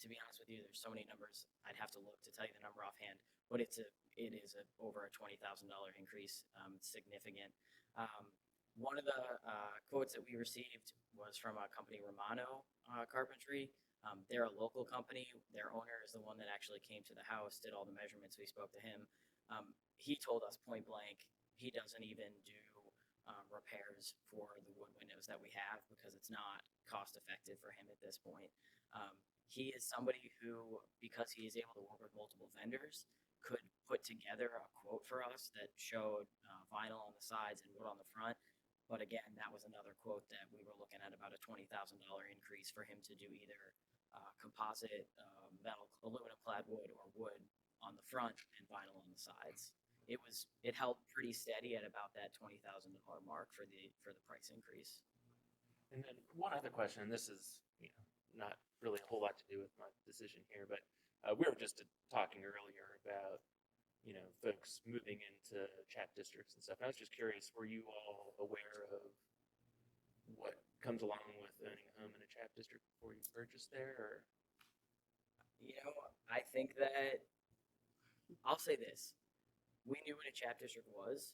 Speaker 14: To be honest with you, there's so many numbers, I'd have to look to tell you the number offhand, but it is over a $20,000 increase. It's significant. One of the quotes that we received was from a company, Romano Carpentry. They're a local company. Their owner is the one that actually came to the house, did all the measurements. We spoke to him. He told us point blank, he doesn't even do repairs for the wood windows that we have, because it's not cost effective for him at this point. He is somebody who, because he is able to work with multiple vendors, could put together a quote for us that showed vinyl on the sides and wood on the front. But again, that was another quote that we were looking at about a $20,000 increase for him to do either composite, metal, aluminum clad wood or wood on the front and vinyl on the sides. It held pretty steady at about that $20,000 mark for the price increase.
Speaker 7: And then one other question, and this is, not really a whole lot to do with my decision here, but we were just talking earlier about, folks moving into CHAP districts and stuff. And I was just curious, were you all aware of what comes along with owning a home in a CHAP district before you purchased there? Or?
Speaker 14: I think that I'll say this. We knew what a CHAP district was.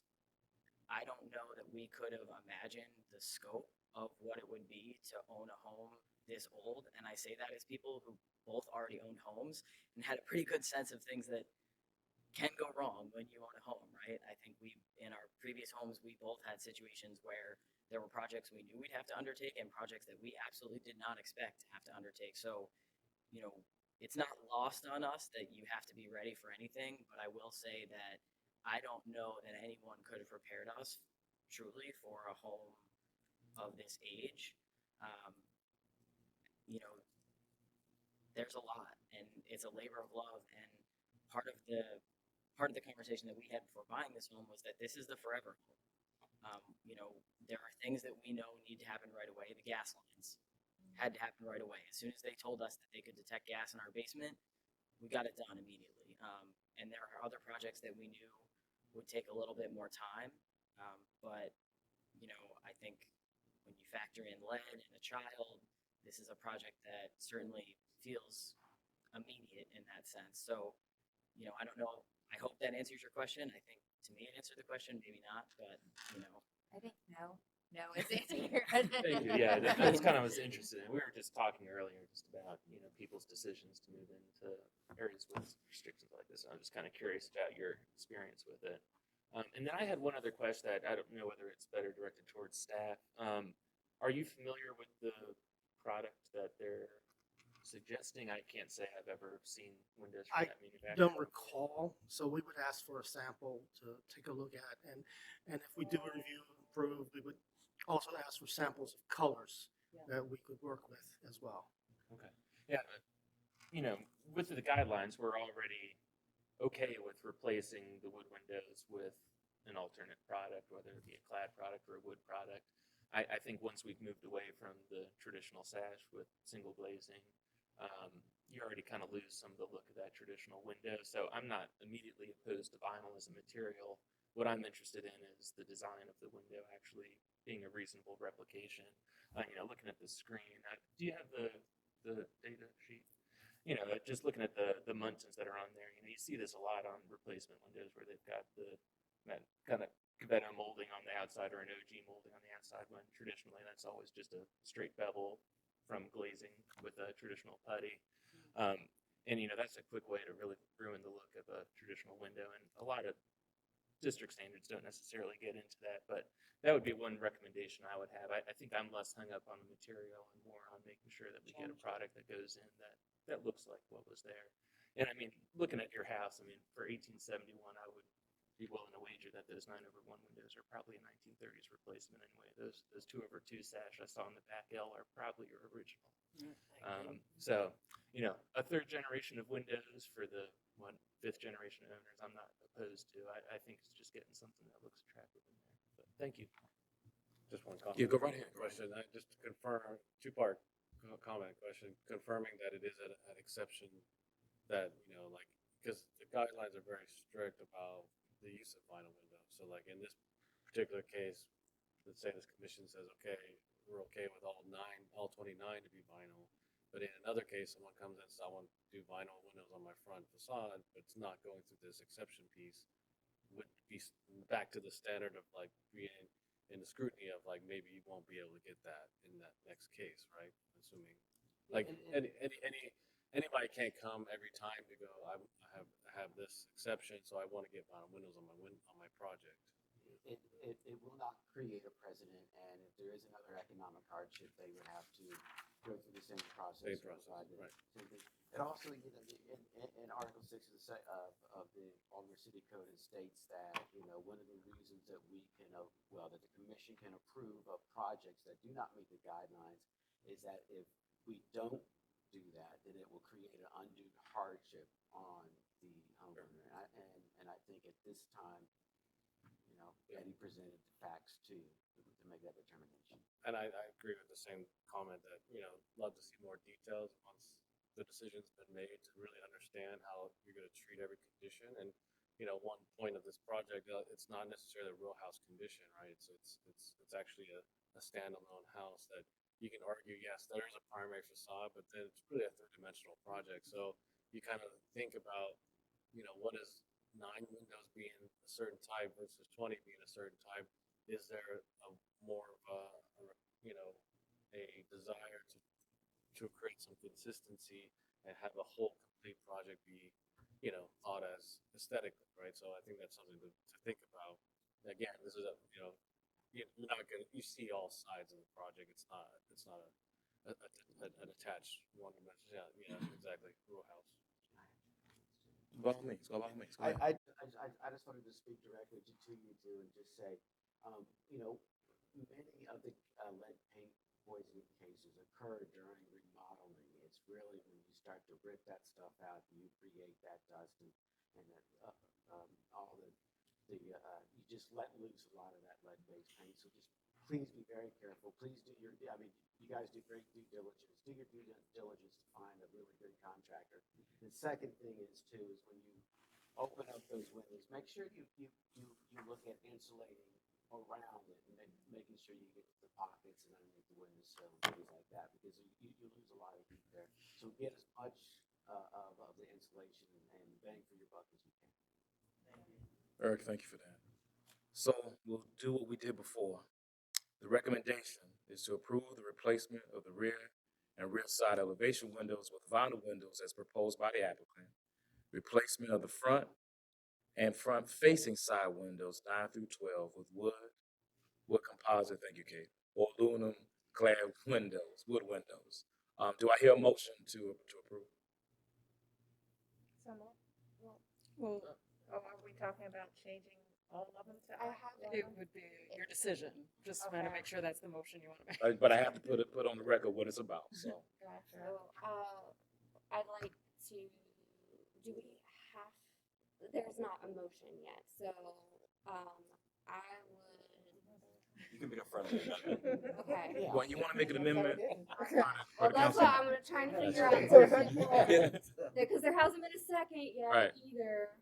Speaker 14: I don't know that we could have imagined the scope of what it would be to own a home this old. And I say that as people who both already owned homes and had a pretty good sense of things that can go wrong when you own a home, right? I think in our previous homes, we both had situations where there were projects we knew we'd have to undertake and projects that we absolutely did not expect to have to undertake. So, it's not lost on us that you have to be ready for anything, but I will say that I don't know that anyone could have prepared us truly for a home of this age. There's a lot, and it's a labor of love. And part of the conversation that we had before buying this home was that this is the forever home. There are things that we know need to happen right away. The gas lines had to happen right away. As soon as they told us that they could detect gas in our basement, we got it done immediately. And there are other projects that we knew would take a little bit more time. But I think when you factor in lead and a child, this is a project that certainly feels immediate in that sense. So, I don't know. I hope that answers your question. I think to me it answered the question, maybe not, but
Speaker 15: I think no. No, it's answering your question.
Speaker 7: Thank you. Yeah, that's kind of was interested in. We were just talking earlier just about, people's decisions to move into areas with restrictions like this. I'm just kind of curious about your experience with it. And then I had one other question that I don't know whether it's better directed towards staff. Are you familiar with the product that they're suggesting? I can't say I've ever seen windows from that manufacturer.
Speaker 6: Don't recall, so we would ask for a sample to take a look at, and if we do a review and approve, we would also ask for samples of colors that we could work with as well.
Speaker 7: Okay. Yeah. With the guidelines, we're already okay with replacing the wood windows with an alternate product, whether it be a clad product or a wood product. I think once we've moved away from the traditional sash with single glazing, you already kind of lose some of the look of that traditional window. So I'm not immediately opposed to vinyl as a material. What I'm interested in is the design of the window actually being a reasonable replication. Looking at the screen, do you have the data sheet? Just looking at the Muntons that are on there, you see this a lot on replacement windows where they've got that kind of Cabetta molding on the outside or an OG molding on the outside, when traditionally that's always just a straight bevel from glazing with a traditional putty. And that's a quick way to really ruin the look of a traditional window. And a lot of district standards don't necessarily get into that, but that would be one recommendation I would have. I think I'm less hung up on the material and more on making sure that we get a product that goes in that looks like what was there. And I mean, looking at your house, for 1871, I would be willing to wager that those 9/1 windows are probably a 1930s replacement anyway. Those 2/2 sash I saw in the back L are probably your original. So, a third generation of windows for the fifth generation owners, I'm not opposed to. I think it's just getting something that looks attractive in there. But thank you.
Speaker 9: Just one comment.
Speaker 1: Yeah, go right ahead.
Speaker 9: Question. Just to confirm, two-part comment question, confirming that it is an exception that, because the guidelines are very strict about the use of vinyl windows. So in this particular case, let's say this commission says, okay, we're okay with all 29 to be vinyl. But in another case, someone comes in and says, I want to do vinyl windows on my front facade, but it's not going through this exception piece, would be back to the standard of being in the scrutiny of maybe you won't be able to get that in that next case, right? Assuming anybody can't come every time to go, I have this exception, so I want to get vinyl windows on my project.
Speaker 16: it will not create a precedent, and if there is another economic hardship, they would have to go through the same process.
Speaker 9: Same
Speaker 16: and
Speaker 9: process,
Speaker 16: provide the
Speaker 9: right.
Speaker 16: same thing. And also, in Article 6 of the Baltimore City Code, it states that, one of the reasons that we can, that the commission can approve of projects that do not meet the guidelines is that if we don't do that, then it will create an undue hardship on the homeowner. And I think at this time, Eddie presented the facts to make that determination.
Speaker 9: And I agree with the same comment that, love to see more details once the decision's been made to really understand how you're going to treat every condition. And, one point of this project, it's not necessarily a real house condition, right? It's actually a standalone house that you can argue, yes, there is a primary facade, but then it's really a three-dimensional project. So you kind of think about, what is 9 windows being a certain type versus 20 being a certain type? Is there a more of a desire to create some consistency and have a whole complete project be, thought as aesthetically, right? So I think that's something to think about. Again, this is you're not gonna, you see all sides of the project. It's not an attached one dimension. Yeah, exactly. Real house.
Speaker 1: By all means, go ahead.
Speaker 16: I just wanted to speak directly to you two and just say, many of the lead paint poisoning cases occur during remodeling. It's really when you start to rip that stuff out, you create that dust and all you just let loose a lot of that lead-based paint. So just please be very careful. Please do you guys do great due diligence. Do your due diligence to find a really good contractor. The second thing is when you open up those windows, make sure you look at insulating around it and making sure you get to the pockets and underneath the windowsill and things like that, because you lose a lot of heat there. So get as much of the insulation and bang for your buck as you can. Thank you.
Speaker 1: Eric, thank you for that. So we'll do what we did before. The recommendation is to approve the replacement of the rear and rear side elevation windows with vinyl windows as proposed by the applicant. Replacement of the front and front facing side windows 9 through 12 with wood composite, thank you, Kate, or aluminum clad windows, wood windows. Do I hear a motion to approve?
Speaker 12: Well,
Speaker 8: are we talking about changing all of them to?
Speaker 12: it would be your decision. Just want to make sure that's the motion you want to make.
Speaker 1: But I have to put on the record what it's about. So
Speaker 8: Gotcha.
Speaker 4: So, I'd like to, do we have, there's not a motion yet, so, I would,
Speaker 3: You can make a friendly amendment.
Speaker 4: okay.
Speaker 1: well, you want to make an amendment?
Speaker 4: Well, that's what I'm trying to figure out, because there hasn't been a second yet
Speaker 1: Right.
Speaker 4: either.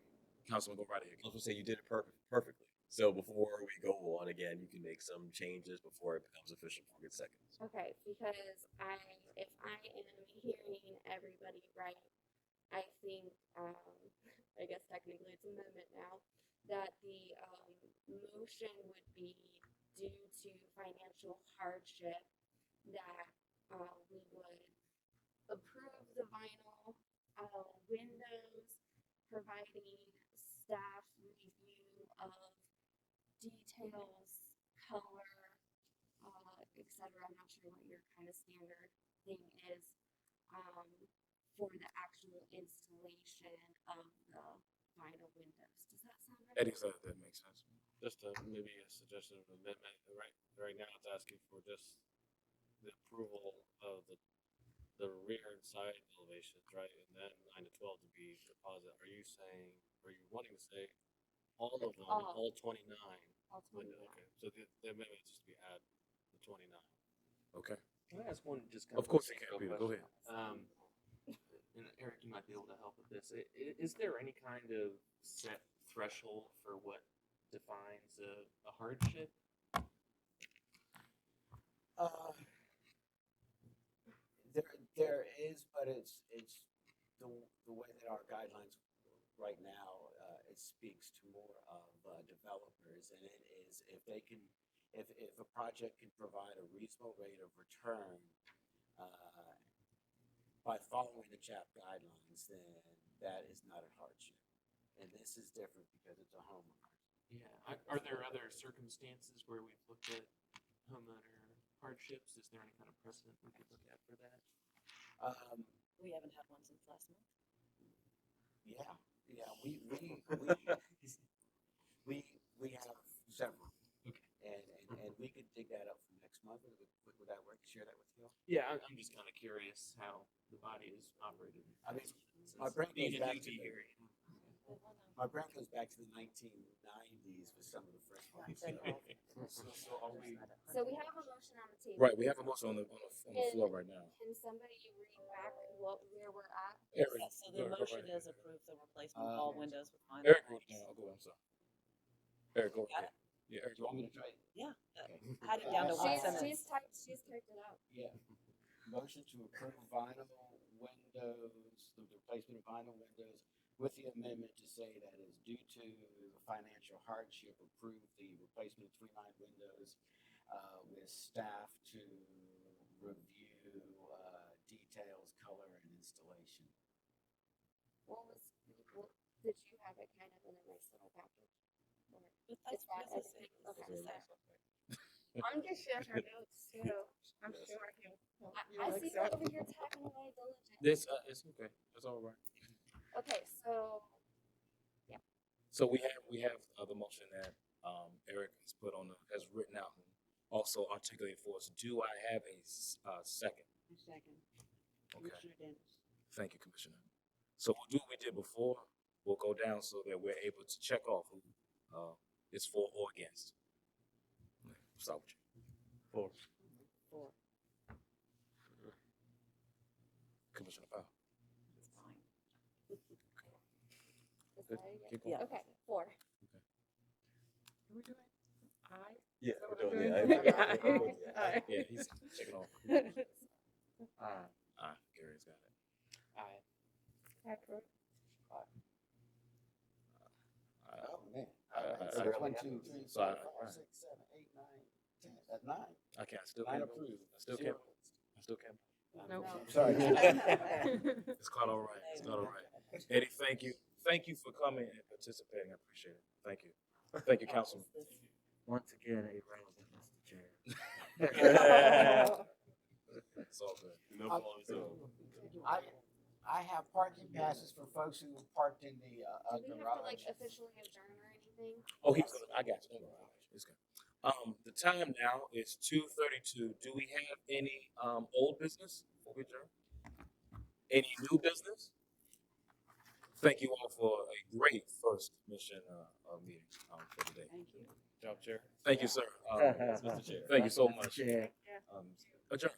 Speaker 1: Councilman, go right ahead.
Speaker 3: I was gonna say you did it perfectly. So before we go on again, you can make some changes before it becomes official for good seconds.
Speaker 4: Okay, because if I am hearing everybody right, I think, I guess technically it's amendment now, that the, motion would be due to financial hardship, that, we would approve the vinyl, windows, providing staff review of details, color, etc. I'm not sure what your kind of standard thing is, for the actual installation of the vinyl windows. Does that sound right?
Speaker 1: Eddie said that makes sense.
Speaker 9: Just maybe a suggestion of amendment. Right now, it's asking for just the approval of the rear and side elevations, right? And then 9 to 12 to be composite. Are you wanting to say all of them, all 29?
Speaker 4: All 29.
Speaker 9: Okay, so the amendment is just to be add the 29.
Speaker 1: Okay.
Speaker 7: Can I ask one just kind
Speaker 1: Of course you can, Peter. Go ahead.
Speaker 7: And Eric, you might be able to help with this. Is there any kind of set threshold for what defines a hardship?
Speaker 16: There is, but it's the way that our guidelines right now, it speaks to more of developers, and it is if a project can provide a reasonable rate of return by following the CHAP guidelines, then that is not a hardship. And this is different because it's a homeowner.
Speaker 7: Yeah. Are there other circumstances where we've looked at homeowner hardships? Is there any kind of precedent we could look at for that?
Speaker 5: We haven't had one since last month.
Speaker 16: Yeah, yeah, we have several.
Speaker 7: Okay.
Speaker 16: And we could dig that up for next month. Would that work? Share that with you all?
Speaker 7: Yeah, I'm just kind of curious how the body is operated.
Speaker 16: I mean,
Speaker 7: Since
Speaker 16: my brain
Speaker 7: being
Speaker 16: goes
Speaker 7: a
Speaker 16: back to
Speaker 7: newbie
Speaker 16: the,
Speaker 7: here.
Speaker 16: my brain goes back to the 1990s with some of the first ones.
Speaker 1: So are we?
Speaker 4: So we have a motion on the table.
Speaker 1: Right, we have a motion on the floor right now.
Speaker 4: Can somebody read back where we're at?
Speaker 1: Eric,
Speaker 5: Yeah, so the
Speaker 1: go
Speaker 5: motion
Speaker 1: right
Speaker 5: is approve the replacement of all windows with vinyl.
Speaker 1: Eric wrote it
Speaker 5: bulbs.
Speaker 1: down. I'll go. I'm sorry. Eric, go
Speaker 5: Got
Speaker 1: ahead. Yeah, Eric,
Speaker 16: Do you want me to try it?
Speaker 5: Yeah,
Speaker 16: Okay.
Speaker 5: I had it down to one sentence.
Speaker 4: She's typed it out.
Speaker 16: Yeah. Motion to approve vinyl windows, the replacement of vinyl windows with the amendment to say that is due to the financial hardship, approve the replacement of 3 windows with staff to review details, color, and installation.
Speaker 4: Did you have it kind of in a nice little package?
Speaker 5: But that's
Speaker 4: everything?
Speaker 5: okay.
Speaker 4: I'm just sharing her notes too. I'm sure he'll. I see you over here typing away diligently.
Speaker 1: This it's okay. That's all right.
Speaker 4: Okay, so
Speaker 1: So we have the motion that Eric has put on has written out and also articulated for us. Do I have a second?
Speaker 11: Second.
Speaker 1: Okay.
Speaker 11: Commissioner Dennis.
Speaker 1: Thank you, Commissioner. So we'll do what we did before. We'll go down so that we're able to check off who is for or against. Start with you.
Speaker 9: For.
Speaker 1: Commissioner Powell.
Speaker 5: It's fine.
Speaker 1: Keep going.
Speaker 5: Yeah.
Speaker 4: okay, 4.
Speaker 11: Can we do it? Aye.
Speaker 3: Yeah,
Speaker 11: So
Speaker 3: we're
Speaker 11: we're
Speaker 3: doing
Speaker 11: doing
Speaker 3: it.
Speaker 11: it. Aye.
Speaker 1: Yeah, he's checking off. Gary's got it.
Speaker 7: Aye.
Speaker 4: Pepper.
Speaker 16: Oh, man.
Speaker 1: I-
Speaker 16: So 1, 2, 3,
Speaker 1: So
Speaker 16: 4,
Speaker 1: I-
Speaker 16: 5, 6, 7, 8, 9, 10. That's 9.
Speaker 1: I can't. I still
Speaker 16: 9
Speaker 1: can't.
Speaker 16: approved.
Speaker 1: I still can't. I still can't.
Speaker 12: Nope.
Speaker 16: Sorry.
Speaker 1: It's quite all right. It's quite all right. Eddie, thank you. Thank you for coming and participating. I appreciate it. Thank you. Thank you, Councilman.
Speaker 2: Once again, irrelevant, Mr. Chair.
Speaker 1: It's all good.
Speaker 3: No fault of his own.
Speaker 16: I have parking passes for folks who parked in the
Speaker 4: Do we have to like
Speaker 16: garage.
Speaker 4: officially adjourn or anything?
Speaker 1: Oh, he's gonna. I got you. It's good. The time now is 2:32. Do we have any old business before we adjourn? Any new business? Thank you all for a great first commission meeting for today.
Speaker 11: Thank you.
Speaker 9: Job, Chair.
Speaker 1: Thank you, sir.
Speaker 3: Mr. Chair.
Speaker 1: Thank you so much.
Speaker 16: Chair.
Speaker 1: Adjourn.